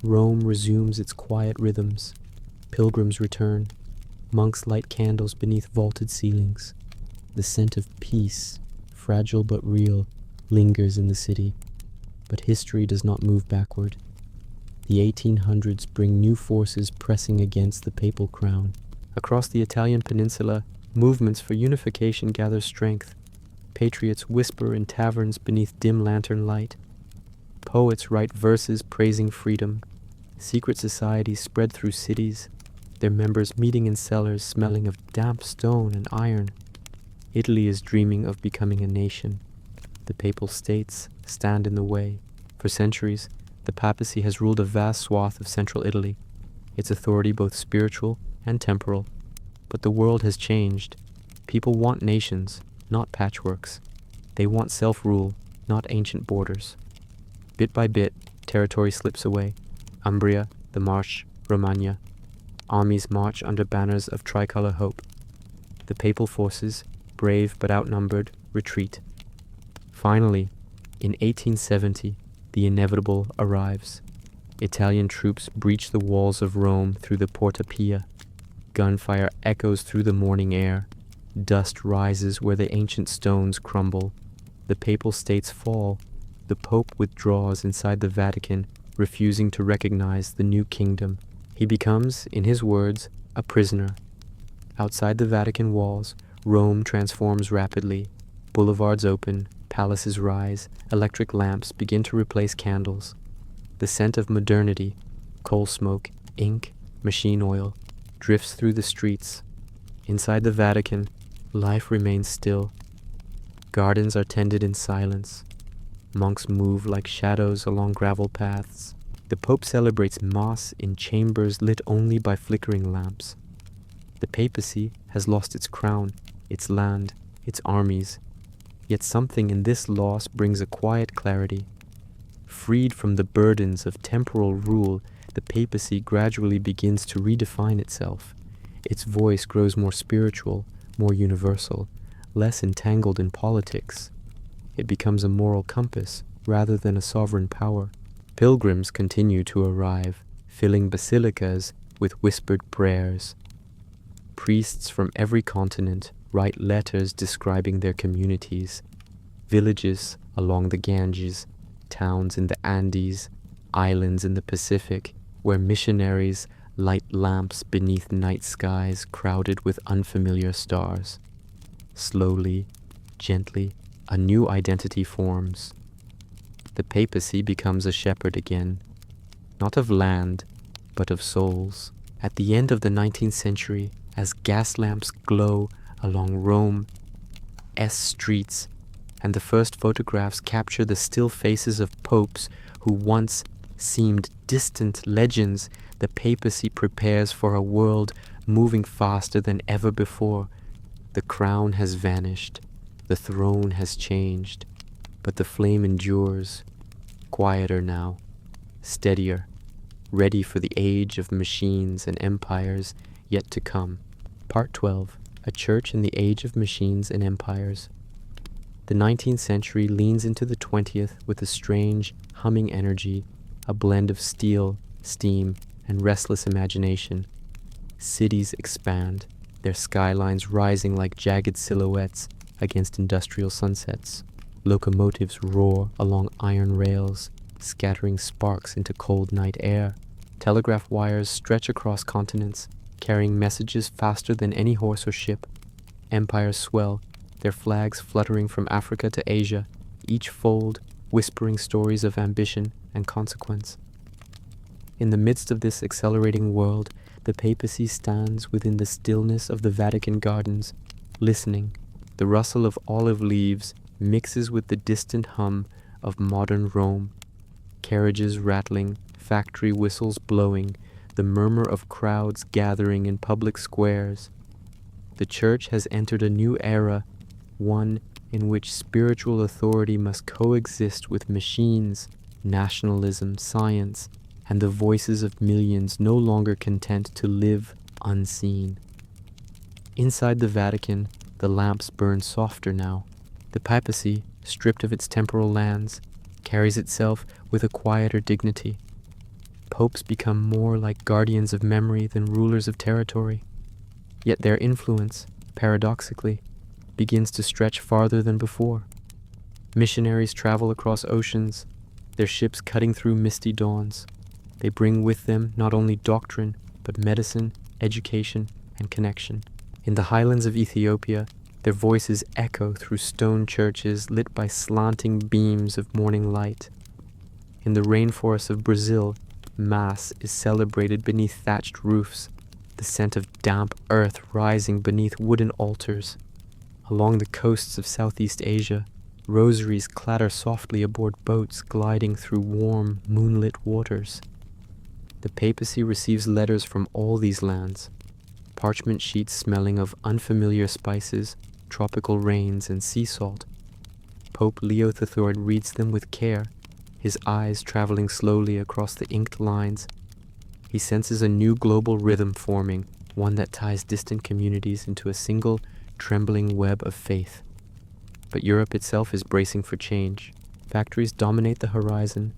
Rome resumes its quiet rhythms. Pilgrims return. Monks light candles beneath vaulted ceilings. The scent of peace, fragile but real, lingers in the city. But history does not move backward. The 1800s bring new forces pressing against the papal crown. Across the Italian peninsula, movements for unification gather strength. Patriots whisper in taverns beneath dim lantern light. Poets write verses praising freedom. Secret societies spread through cities, their members meeting in cellars smelling of damp stone and iron. Italy is dreaming of becoming a nation. The papal states stand in the way. For centuries, the papacy has ruled a vast swath of central Italy. its authority both spiritual and temporal. But the world has changed. People want nations, not patchworks. They want self-rule, not ancient borders. Bit by bit, territory slips away. Umbria, the March, Romagna. Armies march under banners of tricolor hope. The papal forces, brave but outnumbered, retreat. Finally, in 1870, the inevitable arrives. Italian troops breach the walls of Rome through the Porta Pia. Gunfire echoes through the morning air. Dust rises where the ancient stones crumble. The papal states fall. The Pope withdraws inside the Vatican, refusing to recognize the new kingdom. He becomes, in his words, a prisoner. Outside the Vatican walls, Rome transforms rapidly. Boulevards open, palaces rise, electric lamps begin to replace candles. The scent of modernity, coal smoke, ink, machine oil, drifts through the streets. Inside the Vatican, life remains still. Gardens are tended in silence. Monks move like shadows along gravel paths. The Pope celebrates Mass in chambers lit only by flickering lamps. The papacy has lost its crown, its land, its armies. Yet something in this loss brings a quiet clarity. Freed from the burdens of temporal rule, the papacy gradually begins to redefine itself. Its voice grows more spiritual, more universal, less entangled in politics. It becomes a moral compass rather than a sovereign power. Pilgrims continue to arrive, filling basilicas with whispered prayers. Priests from every continent write letters describing their communities, villages along the Ganges, towns in the Andes, islands in the Pacific, where missionaries light lamps beneath night skies crowded with unfamiliar stars. Slowly, gently, a new identity forms. The papacy becomes a shepherd again, not of land, but of souls. At the end of the 19th century, as gas lamps glow along Rome's streets, and the first photographs capture the still faces of popes who once seemed distant legends, the papacy prepares for a world moving faster than ever before. The crown has vanished, the throne has changed, but the flame endures, quieter now, steadier, ready for the age of machines and empires yet to come. Part 12. A Church in the Age of Machines and Empires. The 19th century leans into the 20th with a strange, humming energy, a blend of steel, steam, and restless imagination. Cities expand, their skylines rising like jagged silhouettes against industrial sunsets. Locomotives roar along iron rails, scattering sparks into cold night air. Telegraph wires stretch across continents, carrying messages faster than any horse or ship. Empires swell, their flags fluttering from Africa to Asia, each fold whispering stories of ambition and consequence. In the midst of this accelerating world, the papacy stands within the stillness of the Vatican gardens, listening. The rustle of olive leaves mixes with the distant hum of modern Rome. Carriages rattling, factory whistles blowing, the murmur of crowds gathering in public squares. The Church has entered a new era, one in which spiritual authority must coexist with machines, nationalism, science, and the voices of millions no longer content to live unseen. Inside the Vatican, the lamps burn softer now. The papacy, stripped of its temporal lands, carries itself with a quieter dignity. Popes become more like guardians of memory than rulers of territory. Yet their influence, paradoxically, begins to stretch farther than before. Missionaries travel across oceans, their ships cutting through misty dawns. They bring with them not only doctrine, but medicine, education, and connection. In the highlands of Ethiopia, their voices echo through stone churches lit by slanting beams of morning light. In the rainforests of Brazil, Mass is celebrated beneath thatched roofs, the scent of damp earth rising beneath wooden altars. Along the coasts of Southeast Asia, rosaries clatter softly aboard boats gliding through warm, moonlit waters. The papacy receives letters from all these lands, parchment sheets smelling of unfamiliar spices, tropical rains, and sea salt. Pope Leo III reads them with care, his eyes traveling slowly across the inked lines. He senses a new global rhythm forming, one that ties distant communities into a single, trembling web of faith. But Europe itself is bracing for change. Factories dominate the horizon,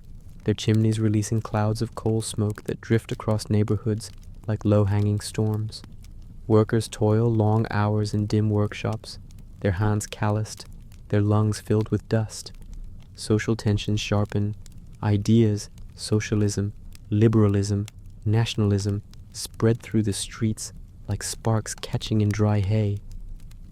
their chimneys releasing clouds of coal smoke that drift across neighborhoods like low-hanging storms. Workers toil long hours in dim workshops, their hands calloused, their lungs filled with dust. Social tensions sharpen, ideas, socialism, liberalism, nationalism spread through the streets like sparks catching in dry hay.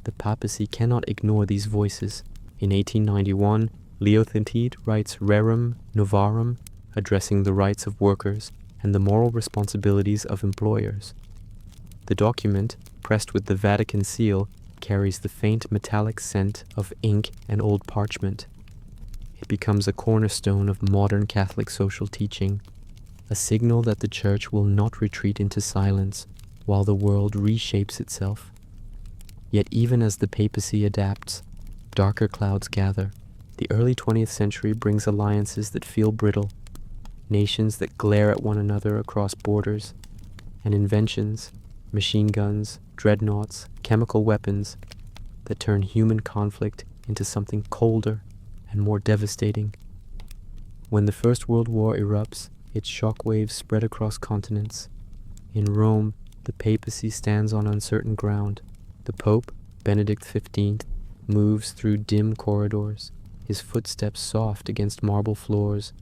The papacy cannot ignore these voices. In 1891, Leo XIII writes Rerum Novarum, addressing the rights of workers and the moral responsibilities of employers. The document, pressed with the Vatican seal, carries the faint metallic scent of ink and old parchment. It becomes a cornerstone of modern Catholic social teaching, a signal that the Church will not retreat into silence while the world reshapes itself. Yet even as the papacy adapts, darker clouds gather. The early 20th century brings alliances that feel brittle, nations that glare at one another across borders, and inventions, machine guns, dreadnoughts, chemical weapons that turn human conflict into something colder and more devastating. When the First World War erupts, its shockwaves spread across continents. In Rome, the papacy stands on uncertain ground. The Pope, Benedict XV, moves through dim corridors, his footsteps soft against marble floors.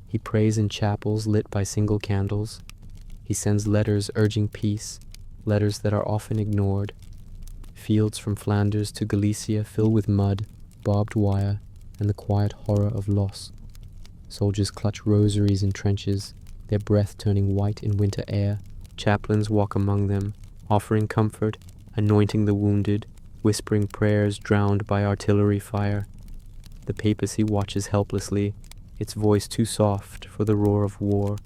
He prays in chapels lit by single candles. He sends letters urging peace, letters that are often ignored. Fields from Flanders to Galicia fill with mud, barbed wire, and the quiet horror of loss. Soldiers clutch rosaries in trenches, their breath turning white in winter air. Chaplains walk among them, offering comfort, anointing the wounded, whispering prayers drowned by artillery fire. The papacy watches helplessly, its voice too soft for the roar of war.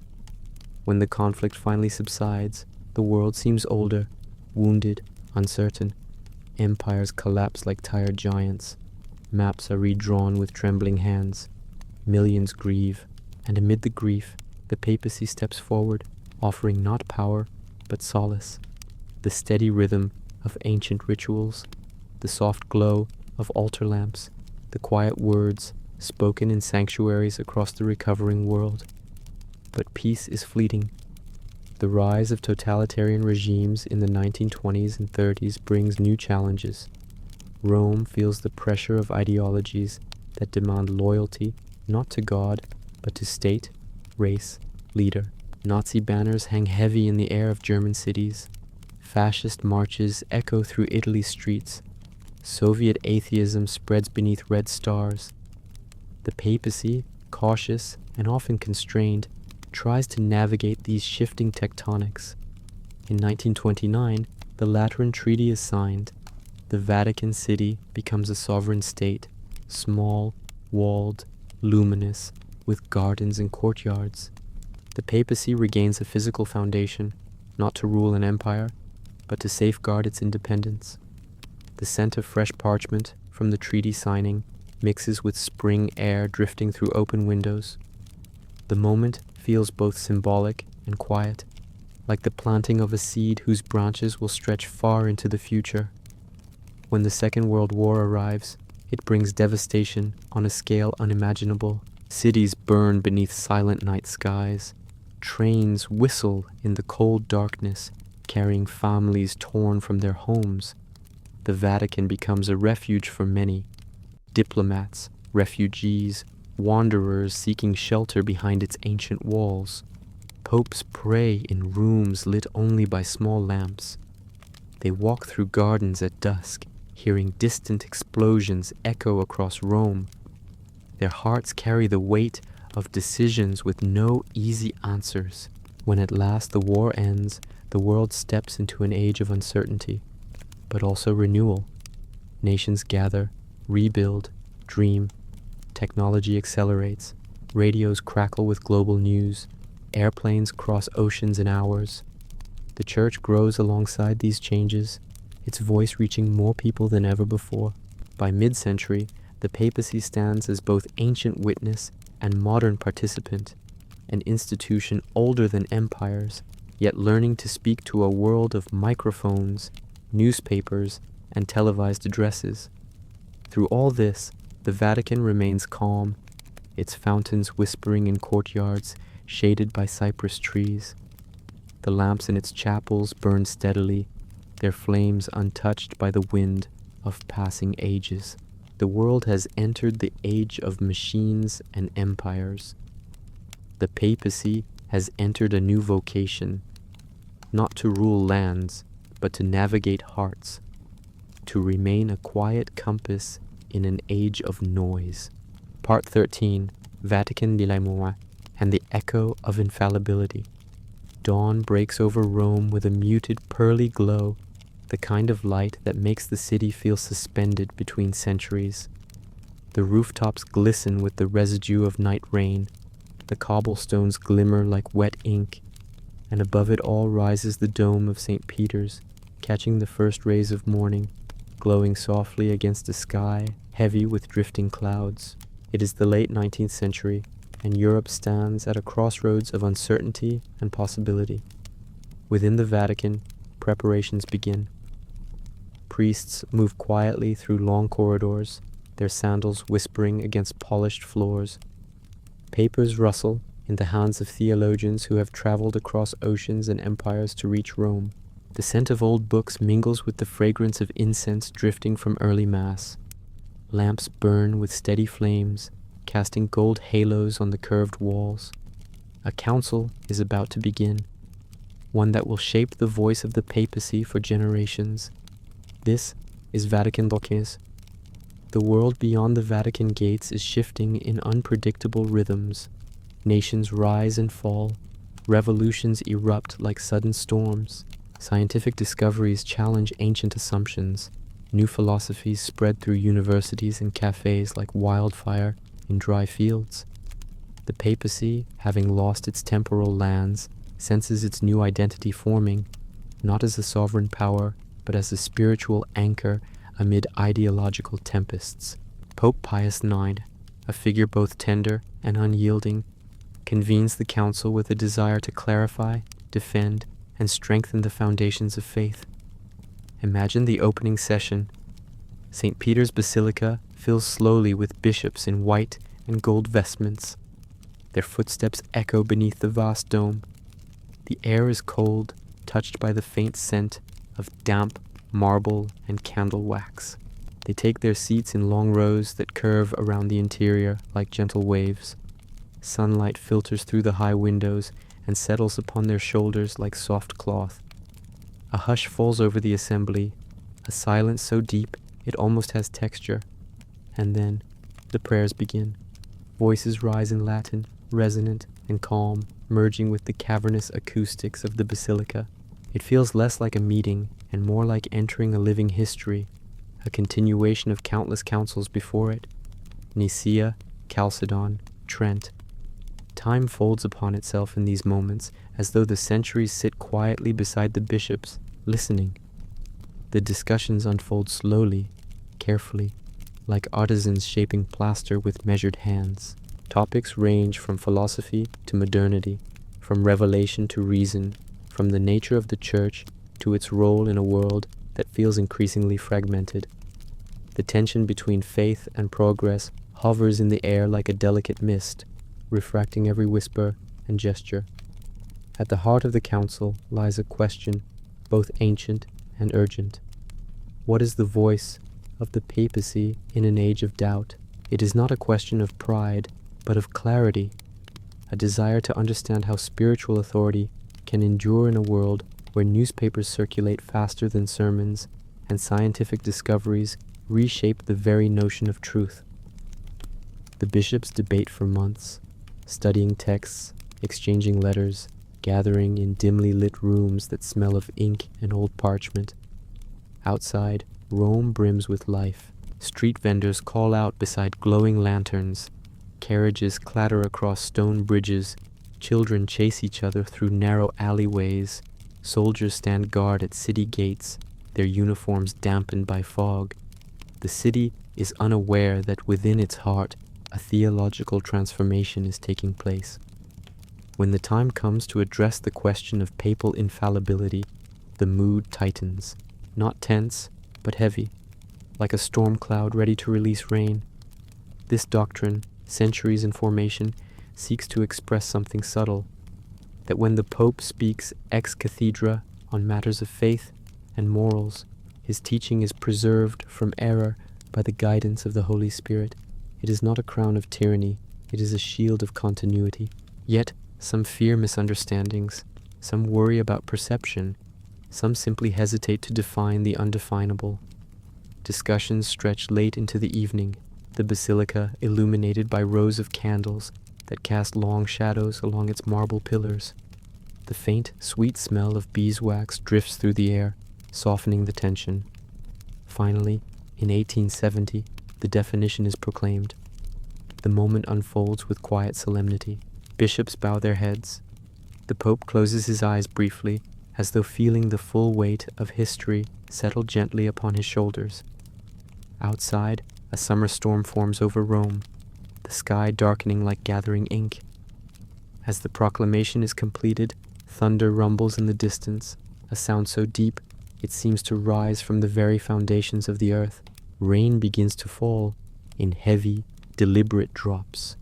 When the conflict finally subsides, the world seems older, wounded, uncertain. Empires collapse like tired giants. Maps are redrawn with trembling hands. Millions grieve, and amid the grief, the papacy steps forward, offering not power, but solace. The steady rhythm of ancient rituals, the soft glow of altar lamps, the quiet words spoken in sanctuaries across the recovering world. But peace is fleeting. The rise of totalitarian regimes in the 1920s and 30s brings new challenges. Rome feels the pressure of ideologies that demand loyalty not to God, but to state, race, leader. Nazi banners hang heavy in the air of German cities. Fascist marches echo through Italy's streets. Soviet atheism spreads beneath red stars. The papacy, cautious and often constrained, tries to navigate these shifting tectonics. In 1929, the Lateran Treaty is signed. The Vatican City becomes a sovereign state, small, walled, luminous, with gardens and courtyards. The papacy regains a physical foundation, not to rule an empire, but to safeguard its independence. The scent of fresh parchment from the treaty signing mixes with spring air drifting through open windows. The moment feels both symbolic and quiet, like the planting of a seed whose branches will stretch far into the future. When the Second World War arrives, it brings devastation on a scale unimaginable. Cities burn beneath silent night skies. Trains whistle in the cold darkness, carrying families torn from their homes. The Vatican becomes a refuge for many. Diplomats, refugees, wanderers seeking shelter behind its ancient walls. Popes pray in rooms lit only by small lamps. They walk through gardens at dusk, hearing distant explosions echo across Rome. Their hearts carry the weight of decisions with no easy answers. When at last the war ends, the world steps into an age of uncertainty, but also renewal. Nations gather, rebuild, dream. Technology accelerates. Radios crackle with global news. airplanes cross oceans in hours. The church grows alongside these changes, its voice reaching more people than ever before. By mid-century, the papacy stands as both ancient witness and modern participant, an institution older than empires, yet learning to speak to a world of microphones, newspapers, and televised addresses. Through all this, the Vatican remains calm, its fountains whispering in courtyards shaded by cypress trees. The lamps in its chapels burn steadily, their flames untouched by the wind of passing ages. The world has entered the age of machines and empires. The papacy has entered a new vocation, not to rule lands, but to navigate hearts, to remain a quiet compass in an age of noise. Part 13, Vatican di Laimoa, and the echo of infallibility. Dawn breaks over Rome with a muted pearly glow, the kind of light that makes the city feel suspended between centuries. The rooftops glisten with the residue of night rain, the cobblestones glimmer like wet ink, and above it all rises the dome of St. Peter's, catching the first rays of morning, glowing softly against a sky heavy with drifting clouds. It is the late 19th century, and Europe stands at a crossroads of uncertainty and possibility. Within the Vatican, preparations begin. Priests move quietly through long corridors, their sandals whispering against polished floors. Papers rustle in the hands of theologians who have traveled across oceans and empires to reach Rome. The scent of old books mingles with the fragrance of incense drifting from early Mass. Lamps burn with steady flames, casting gold halos on the curved walls. A council is about to begin, one that will shape the voice of the papacy for generations. This is Vatican Loques. The world beyond the Vatican gates is shifting in unpredictable rhythms. Nations rise and fall, revolutions erupt like sudden storms. Scientific discoveries challenge ancient assumptions. New philosophies spread through universities and cafes like wildfire in dry fields. The papacy, having lost its temporal lands, senses its new identity forming, not as a sovereign power, but as a spiritual anchor amid ideological tempests. Pope Pius IX, a figure both tender and unyielding, convenes the council with a desire to clarify, defend, and strengthen the foundations of faith. Imagine the opening session. St. Peter's Basilica fills slowly with bishops in white and gold vestments. Their footsteps echo beneath the vast dome. The air is cold, touched by the faint scent of damp marble and candle wax. They take their seats in long rows that curve around the interior like gentle waves. Sunlight filters through the high windows and settles upon their shoulders like soft cloth. A hush falls over the assembly, a silence so deep it almost has texture. And then the prayers begin. Voices rise in Latin, resonant and calm, merging with the cavernous acoustics of the basilica. It feels less like a meeting and more like entering a living history, a continuation of countless councils before it. Nicaea, Chalcedon, Trent. Time folds upon itself in these moments as though the centuries sit quietly beside the bishops, listening. The discussions unfold slowly, carefully, like artisans shaping plaster with measured hands. Topics range from philosophy to modernity, from revelation to reason, from the nature of the church to its role in a world that feels increasingly fragmented. The tension between faith and progress hovers in the air like a delicate mist, refracting every whisper and gesture. At the heart of the council lies a question, both ancient and urgent. What is the voice of the papacy in an age of doubt? It is not a question of pride, but of clarity, a desire to understand how spiritual authority can endure in a world where newspapers circulate faster than sermons and scientific discoveries reshape the very notion of truth. The bishops debate for months, studying texts, exchanging letters, gathering in dimly lit rooms that smell of ink and old parchment. Outside, Rome brims with life. Street vendors call out beside glowing lanterns. Carriages clatter across stone bridges, Children chase each other through narrow alleyways. Soldiers stand guard at city gates, their uniforms dampened by fog. The city is unaware that within its heart a theological transformation is taking place. When the time comes to address the question of papal infallibility, the mood tightens, not tense, but heavy, like a storm cloud ready to release rain. This doctrine, centuries in formation, seeks to express something subtle, that when the Pope speaks ex cathedra on matters of faith and morals, his teaching is preserved from error by the guidance of the Holy Spirit. It is not a crown of tyranny, it is a shield of continuity. Yet, some fear misunderstandings, some worry about perception, some simply hesitate to define the undefinable. Discussions stretch late into the evening, the basilica illuminated by rows of candles that cast long shadows along its marble pillars. The faint, sweet smell of beeswax drifts through the air, softening the tension. Finally, in 1870, the definition is proclaimed. The moment unfolds with quiet solemnity. Bishops bow their heads. The Pope closes his eyes briefly, as though feeling the full weight of history settle gently upon his shoulders. Outside, a summer storm forms over Rome, the sky darkening like gathering ink. As the proclamation is completed, thunder rumbles in the distance, a sound so deep it seems to rise from the very foundations of the earth. Rain begins to fall in heavy, deliberate drops,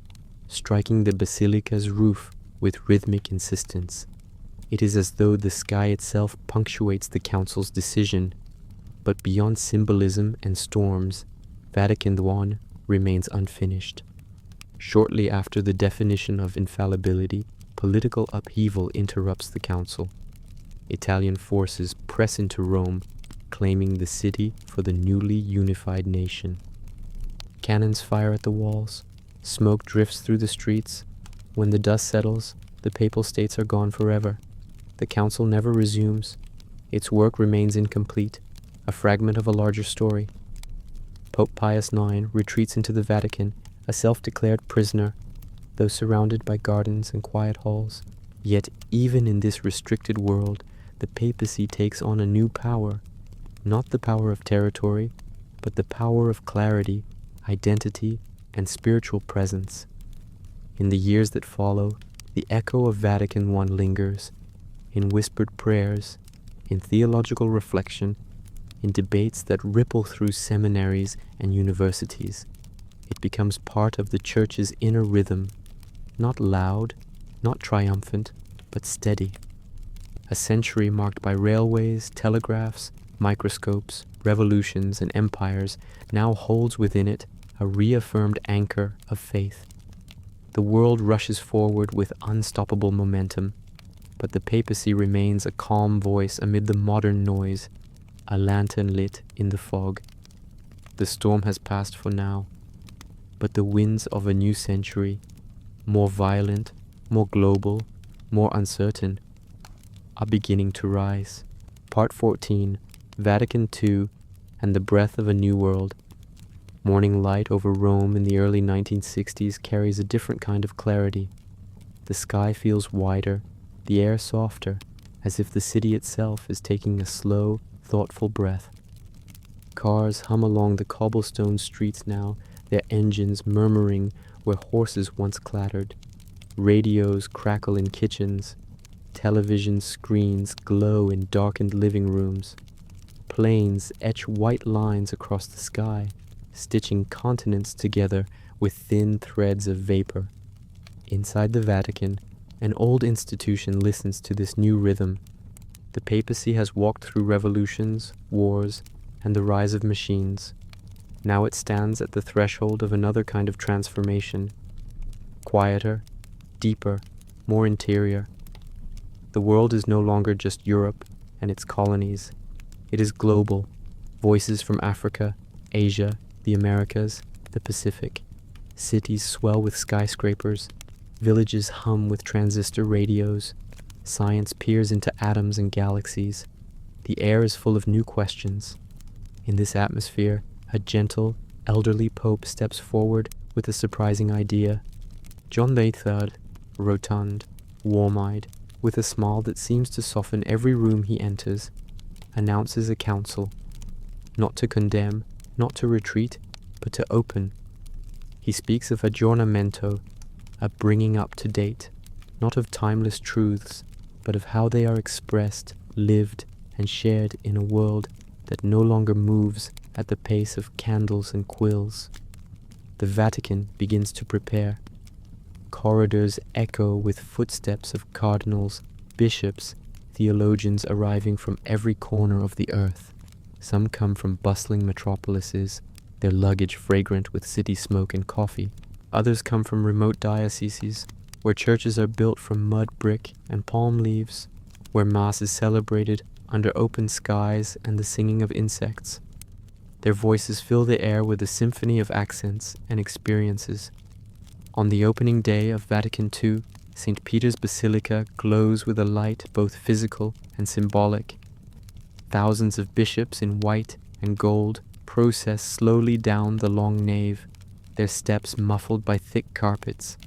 striking the basilica's roof with rhythmic insistence. It is as though the sky itself punctuates the council's decision, but beyond symbolism and storms, Vatican I remains unfinished. Shortly after the definition of infallibility, political upheaval interrupts the council. Italian forces press into Rome, claiming the city for the newly unified nation. Cannons fire at the walls, smoke drifts through the streets. When the dust settles, the Papal States are gone forever. The council never resumes. Its work remains incomplete, a fragment of a larger story. Pope Pius IX retreats into the Vatican, a self-declared prisoner, though surrounded by gardens and quiet halls. Yet even in this restricted world, the papacy takes on a new power, not the power of territory, but the power of clarity, identity, and spiritual presence. In the years that follow, the echo of Vatican I lingers, in whispered prayers, in theological reflection, in debates that ripple through seminaries and universities. It becomes part of the Church's inner rhythm, not loud, not triumphant, but steady. A century marked by railways, telegraphs, microscopes, revolutions, and empires now holds within it a reaffirmed anchor of faith. The world rushes forward with unstoppable momentum, but the papacy remains a calm voice amid the modern noise, a lantern lit in the fog. The storm has passed for now, but the winds of a new century, more violent, more global, more uncertain, are beginning to rise. Part 14, Vatican II and the Breath of a New World. Morning light over Rome in the early 1960s carries a different kind of clarity. The sky feels wider, the air softer, as if the city itself is taking a slow, thoughtful breath. Cars hum along the cobblestone streets now, their engines murmuring where horses once clattered. Radios crackle in kitchens. Television screens glow in darkened living rooms. Planes etch white lines across the sky, stitching continents together with thin threads of vapor. Inside the Vatican, an old institution listens to this new rhythm. The papacy has walked through revolutions, wars, and the rise of machines. Now it stands at the threshold of another kind of transformation. Quieter, deeper, more interior. The world is no longer just Europe and its colonies. It is global. Voices from Africa, Asia, the Americas, the Pacific. Cities swell with skyscrapers. Villages hum with transistor radios. Science peers into atoms and galaxies. The air is full of new questions. In this atmosphere, a gentle, elderly pope steps forward with a surprising idea. John III, rotund, warm-eyed, with a smile that seems to soften every room he enters, announces a council, not to condemn, not to retreat, but to open. He speaks of aggiornamento, a bringing up to date, not of timeless truths, but of how they are expressed, lived, and shared in a world that no longer moves at the pace of candles and quills. The Vatican begins to prepare. Corridors echo with footsteps of cardinals, bishops, theologians arriving from every corner of the earth. Some come from bustling metropolises, their luggage fragrant with city smoke and coffee. Others come from remote dioceses, where churches are built from mud brick and palm leaves, where Mass is celebrated under open skies and the singing of insects. Their voices fill the air with a symphony of accents and experiences. On the opening day of Vatican II, St. Peter's Basilica glows with a light both physical and symbolic. Thousands of bishops in white and gold process slowly down the long nave, their steps muffled by thick carpets.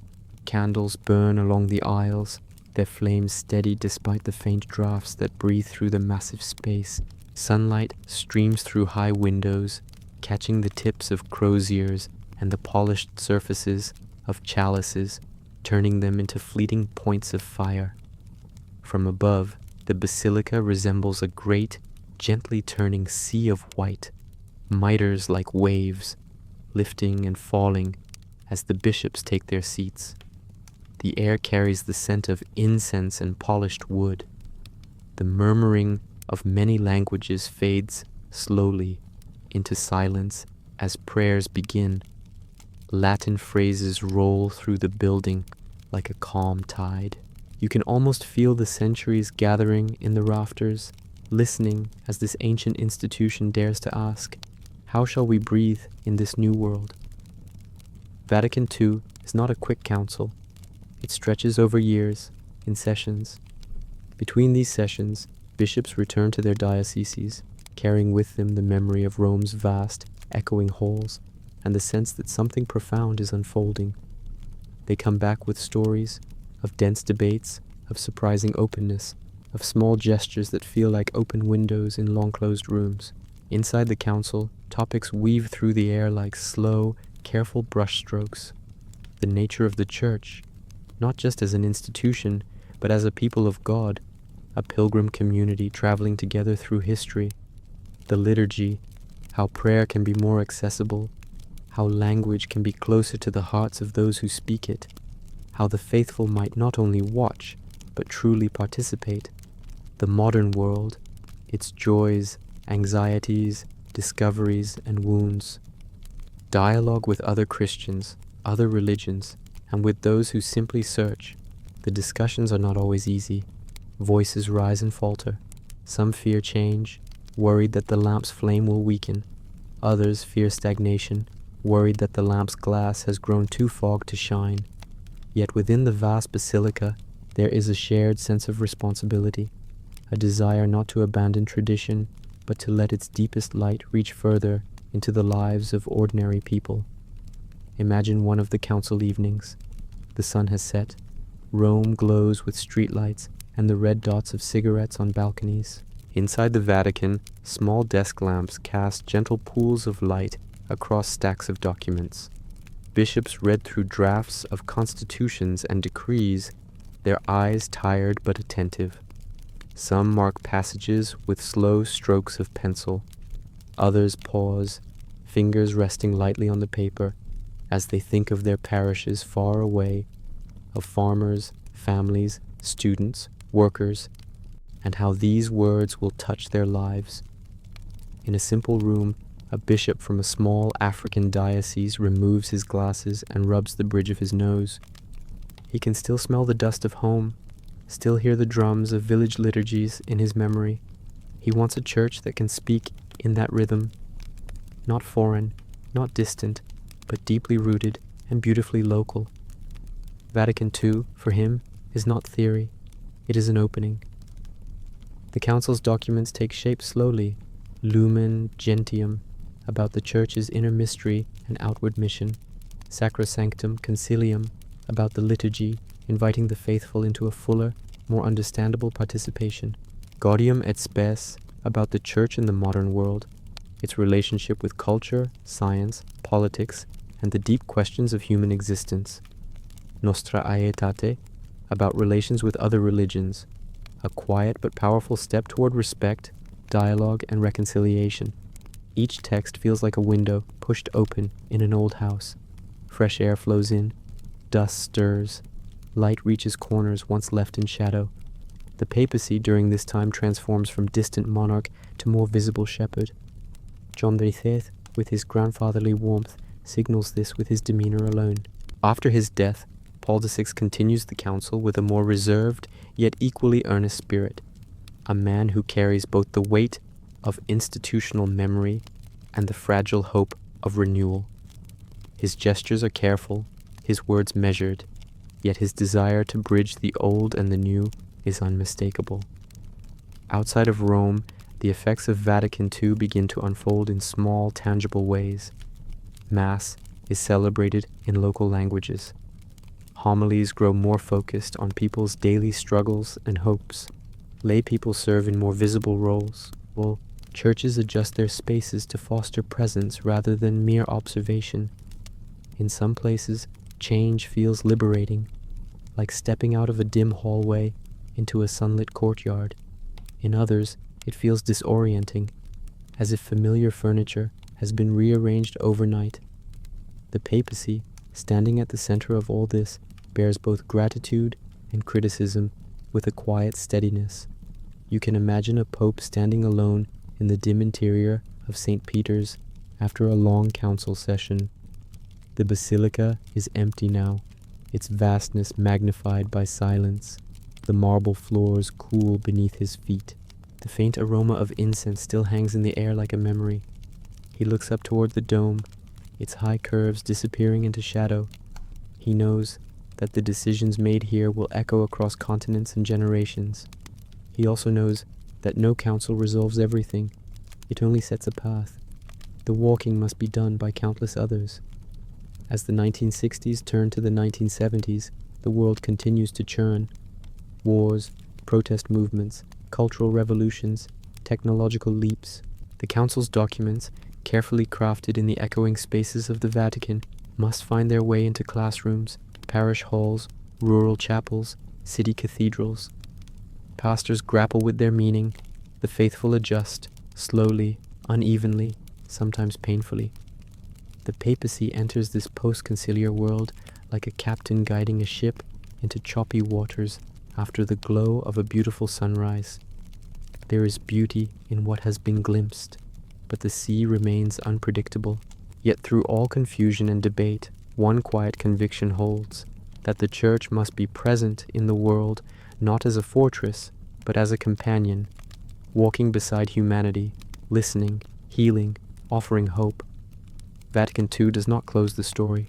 Candles burn along the aisles, their flames steady despite the faint draughts that breathe through the massive space. Sunlight streams through high windows, catching the tips of croziers and the polished surfaces of chalices, turning them into fleeting points of fire. From above, the basilica resembles a great, gently turning sea of white, mitres like waves, lifting and falling as the bishops take their seats. The air carries the scent of incense and polished wood. The murmuring of many languages fades slowly into silence as prayers begin. Latin phrases roll through the building like a calm tide. You can almost feel the centuries gathering in the rafters, listening as this ancient institution dares to ask, how shall we breathe in this new world? Vatican II is not a quick council. It stretches over years, in sessions. Between these sessions, bishops return to their dioceses, carrying with them the memory of Rome's vast, echoing halls, and the sense that something profound is unfolding. They come back with stories of dense debates, of surprising openness, of small gestures that feel like open windows in long-closed rooms. Inside the council, topics weave through the air like slow, careful brushstrokes. The nature of the Church, not just as an institution, but as a people of God, a pilgrim community traveling together through history. The liturgy, how prayer can be more accessible, how language can be closer to the hearts of those who speak it, how the faithful might not only watch, but truly participate. The modern world, its joys, anxieties, discoveries, and wounds. Dialogue with other Christians, other religions, and with those who simply search. The discussions are not always easy. Voices rise and falter. Some fear change, worried that the lamp's flame will weaken. Others fear stagnation, worried that the lamp's glass has grown too fogged to shine. Yet within the vast basilica, there is a shared sense of responsibility, a desire not to abandon tradition, but to let its deepest light reach further into the lives of ordinary people. Imagine one of the council evenings. The sun has set. Rome glows with streetlights and the red dots of cigarettes on balconies. Inside the Vatican, small desk lamps cast gentle pools of light across stacks of documents. Bishops read through drafts of constitutions and decrees, their eyes tired but attentive. Some mark passages with slow strokes of pencil. Others pause, fingers resting lightly on the paper, as they think of their parishes far away, of farmers, families, students, workers, and how these words will touch their lives. In a simple room, a bishop from a small African diocese removes his glasses and rubs the bridge of his nose. He can still smell the dust of home, still hear the drums of village liturgies in his memory. He wants a church that can speak in that rhythm, not foreign, not distant, but deeply rooted and beautifully local. Vatican II, for him, is not theory. It is an opening. The Council's documents take shape slowly, lumen gentium, about the Church's inner mystery and outward mission, sacrosanctum concilium, about the liturgy, inviting the faithful into a fuller, more understandable participation. Gaudium et Spes, about the church in the modern world, its relationship with culture, science, politics, and the deep questions of human existence. Nostra Aetate, about relations with other religions, a quiet but powerful step toward respect, dialogue, and reconciliation. Each text feels like a window pushed open in an old house. Fresh air flows in, dust stirs, light reaches corners once left in shadow. The papacy during this time transforms from distant monarch to more visible shepherd. John XIII, with his grandfatherly warmth, signals this with his demeanor alone. After his death, Paul VI continues the council with a more reserved, yet equally earnest spirit, a man who carries both the weight of institutional memory and the fragile hope of renewal. His gestures are careful, his words measured, yet his desire to bridge the old and the new is unmistakable. Outside of Rome, the effects of Vatican II begin to unfold in small, tangible ways. Mass is celebrated in local languages. Homilies grow more focused on people's daily struggles and hopes. Lay people serve in more visible roles, while churches adjust their spaces to foster presence rather than mere observation. In some places, change feels liberating, like stepping out of a dim hallway into a sunlit courtyard. In others, it feels disorienting, as if familiar furniture has been rearranged overnight. The papacy, standing at the center of all this, bears both gratitude and criticism with a quiet steadiness. You can imagine a pope standing alone in the dim interior of St. Peter's after a long council session. The basilica is empty now, its vastness magnified by silence. The marble floors cool beneath his feet. The faint aroma of incense still hangs in the air like a memory. He looks up toward the dome, its high curves disappearing into shadow. He knows that the decisions made here will echo across continents and generations. He also knows that no council resolves everything. It only sets a path. The walking must be done by countless others. As the 1960s turn to the 1970s, the world continues to churn. Wars, protest movements, cultural revolutions, technological leaps. The Council's documents, carefully crafted in the echoing spaces of the Vatican, must find their way into classrooms, parish halls, rural chapels, city cathedrals. Pastors grapple with their meaning, the faithful adjust, slowly, unevenly, sometimes painfully. The papacy enters this post-conciliar world like a captain guiding a ship into choppy waters after the glow of a beautiful sunrise. There is beauty in what has been glimpsed, but the sea remains unpredictable. Yet through all confusion and debate, one quiet conviction holds, that the Church must be present in the world not as a fortress, but as a companion, walking beside humanity, listening, healing, offering hope. Vatican II does not close the story,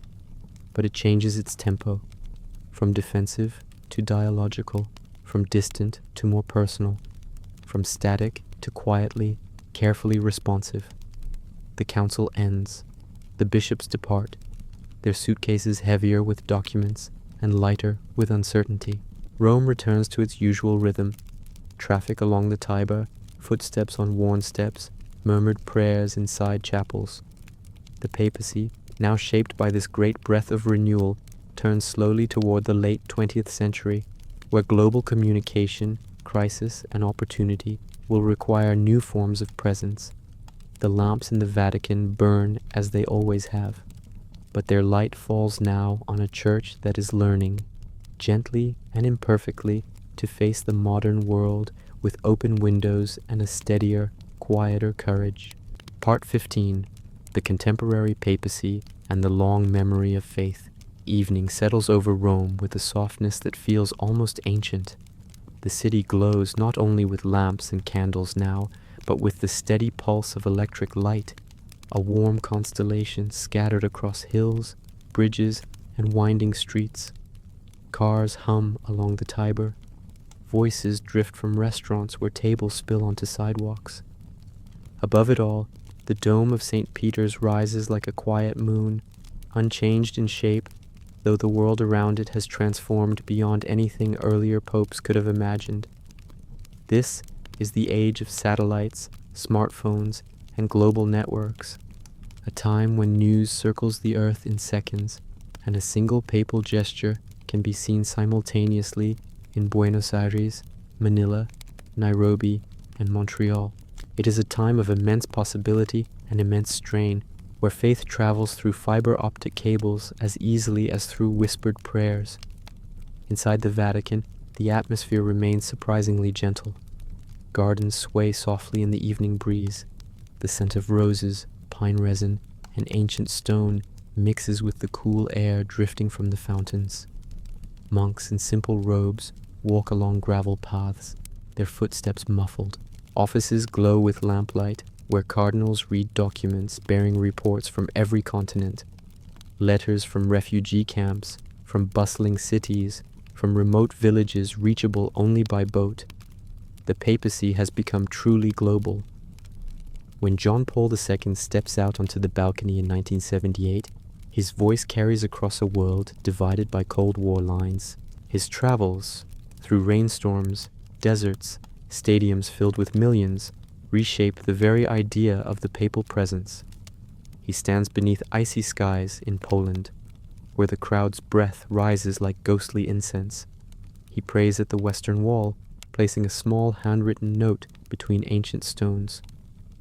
but it changes its tempo, from defensive to dialogical, from distant to more personal, from static to quietly, carefully responsive. The council ends. The bishops depart, their suitcases heavier with documents and lighter with uncertainty. Rome returns to its usual rhythm. Traffic along the Tiber, footsteps on worn steps, murmured prayers in side chapels. The papacy, now shaped by this great breath of renewal, turns slowly toward the late 20th century, where global communication, crisis, and opportunity will require new forms of presence. The lamps in the Vatican burn as they always have, but their light falls now on a church that is learning, gently and imperfectly, to face the modern world with open windows and a steadier, quieter courage. Part 15. The Contemporary Papacy and the Long Memory of Faith. Evening settles over Rome with a softness that feels almost ancient. The city glows not only with lamps and candles now, but with the steady pulse of electric light, a warm constellation scattered across hills, bridges, and winding streets. Cars hum along the Tiber. Voices drift from restaurants where tables spill onto sidewalks. Above it all, the dome of St. Peter's rises like a quiet moon, unchanged in shape, though the world around it has transformed beyond anything earlier popes could have imagined. This is the age of satellites, smartphones, and global networks, a time when news circles the earth in seconds, and a single papal gesture can be seen simultaneously in Buenos Aires, Manila, Nairobi, and Montreal. It is a time of immense possibility and immense strain, where faith travels through fiber optic cables as easily as through whispered prayers. Inside the Vatican, the atmosphere remains surprisingly gentle. Gardens sway softly in the evening breeze. The scent of roses, pine resin, and ancient stone mixes with the cool air drifting from the fountains. Monks in simple robes walk along gravel paths, their footsteps muffled. Offices glow with lamplight, where cardinals read documents bearing reports from every continent. Letters from refugee camps, from bustling cities, from remote villages reachable only by boat. The papacy has become truly global. When John Paul II steps out onto the balcony in 1978, his voice carries across a world divided by Cold War lines. His travels, through rainstorms, deserts, stadiums filled with millions, reshape the very idea of the papal presence. He stands beneath icy skies in Poland, where the crowd's breath rises like ghostly incense. He prays at the Western Wall, placing a small handwritten note between ancient stones.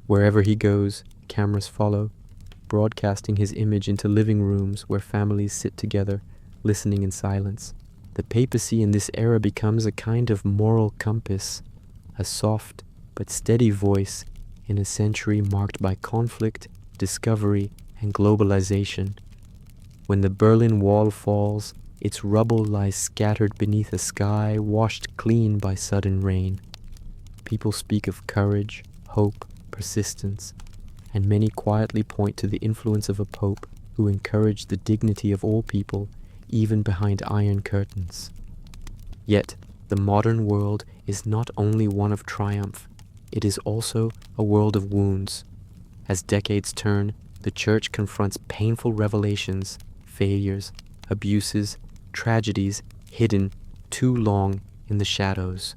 Wherever he goes, cameras follow, broadcasting his image into living rooms where families sit together, listening in silence. The papacy in this era becomes a kind of moral compass, a soft but steady voice in a century marked by conflict, discovery, and globalization. When the Berlin Wall falls, its rubble lies scattered beneath a sky washed clean by sudden rain. People speak of courage, hope, persistence, and many quietly point to the influence of a pope who encouraged the dignity of all people, even behind iron curtains. Yet, the modern world is not only one of triumph, it is also a world of wounds. As decades turn, the Church confronts painful revelations, failures, abuses, tragedies hidden too long in the shadows.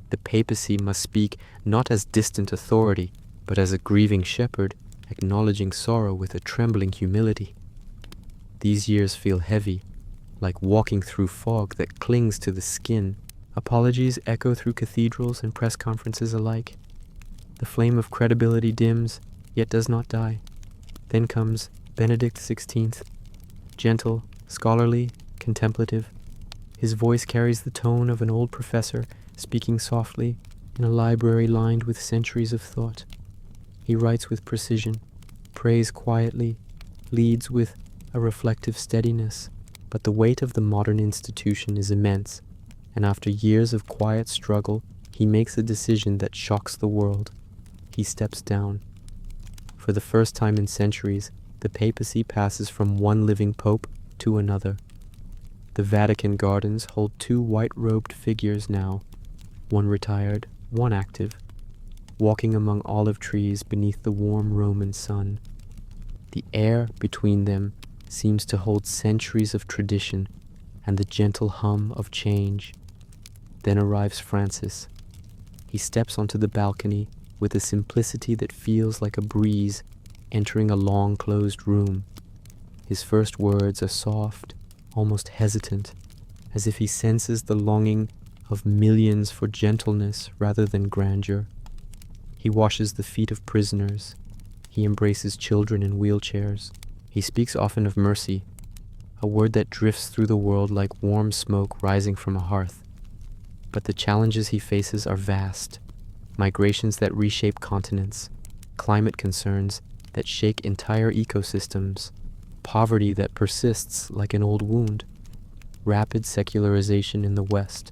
The papacy must speak not as distant authority, but as a grieving shepherd, acknowledging sorrow with a trembling humility. These years feel heavy, like walking through fog that clings to the skin. Apologies echo through cathedrals and press conferences alike. The flame of credibility dims, yet does not die. Then comes Benedict XVI, gentle, scholarly, contemplative. His voice carries the tone of an old professor speaking softly in a library lined with centuries of thought. He writes with precision, prays quietly, leads with a reflective steadiness. But the weight of the modern institution is immense, and after years of quiet struggle, he makes a decision that shocks the world. He steps down. For the first time in centuries, the papacy passes from one living pope to another. The Vatican gardens hold two white-robed figures now, one retired, one active, walking among olive trees beneath the warm Roman sun. The air between them seems to hold centuries of tradition and the gentle hum of change. Then arrives Francis. He steps onto the balcony with a simplicity that feels like a breeze entering a long-closed room. His first words are soft, almost hesitant, as if he senses the longing of millions for gentleness rather than grandeur. He washes the feet of prisoners. He embraces children in wheelchairs. He speaks often of mercy, a word that drifts through the world like warm smoke rising from a hearth. But the challenges he faces are vast. Migrations that reshape continents, climate concerns that shake entire ecosystems, poverty that persists like an old wound, rapid secularization in the West,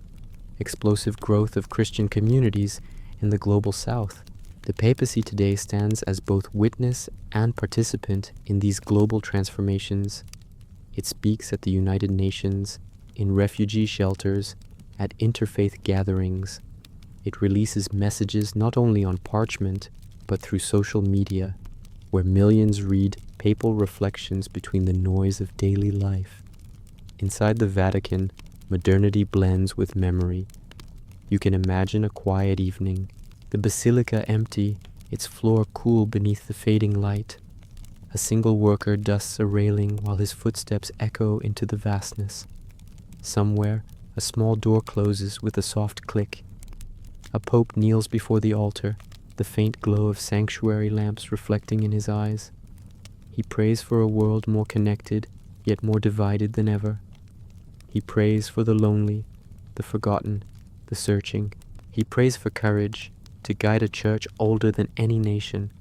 explosive growth of Christian communities in the global South. The papacy today stands as both witness and participant in these global transformations. It speaks at the United Nations, in refugee shelters, at interfaith gatherings. It releases messages not only on parchment, but through social media, where millions read papal reflections between the noise of daily life. Inside the Vatican, modernity blends with memory. You can imagine a quiet evening, the basilica empty, its floor cool beneath the fading light. A single worker dusts a railing while his footsteps echo into the vastness. Somewhere, a small door closes with a soft click. A pope kneels before the altar, the faint glow of sanctuary lamps reflecting in his eyes. He prays for a world more connected, yet more divided than ever. He prays for the lonely, the forgotten, the searching. He prays for courage to guide a church older than any nation.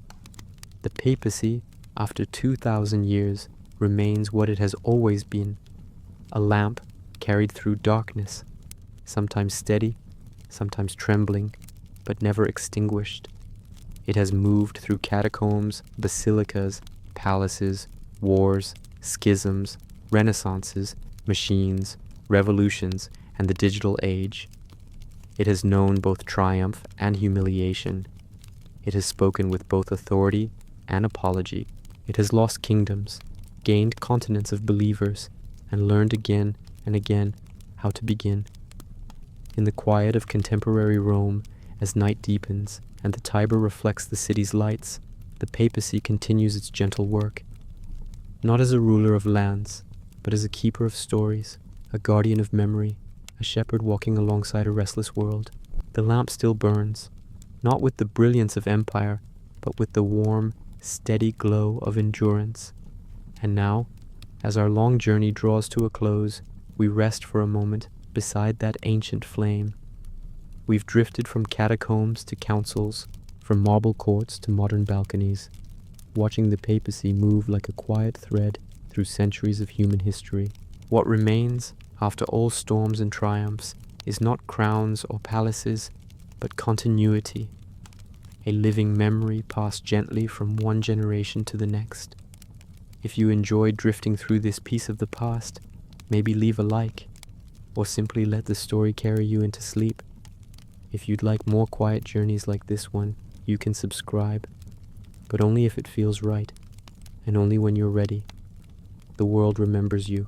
The papacy, after 2,000 years, remains what it has always been, a lamp carried through darkness, sometimes steady, sometimes trembling, but never extinguished. It has moved through catacombs, basilicas, palaces, wars, schisms, renaissances, machines, revolutions, and the digital age. It has known both triumph and humiliation. It has spoken with both authority and apology. It has lost kingdoms, gained continents of believers, and learned again and again how to begin. In the quiet of contemporary Rome, as night deepens and the Tiber reflects the city's lights, the papacy continues its gentle work. Not as a ruler of lands, but as a keeper of stories, a guardian of memory, a shepherd walking alongside a restless world. The lamp still burns, not with the brilliance of empire, but with the warm, steady glow of endurance. And now, as our long journey draws to a close, we rest for a moment beside that ancient flame. We've drifted from catacombs to councils, from marble courts to modern balconies, watching the papacy move like a quiet thread through centuries of human history. What remains, after all storms and triumphs, is not crowns or palaces, but continuity, a living memory passed gently from one generation to the next. If you enjoyed drifting through this piece of the past, maybe leave a like, or simply let the story carry you into sleep. If you'd like more quiet journeys like this one, you can subscribe, but only if it feels right, and only when you're ready. The world remembers you.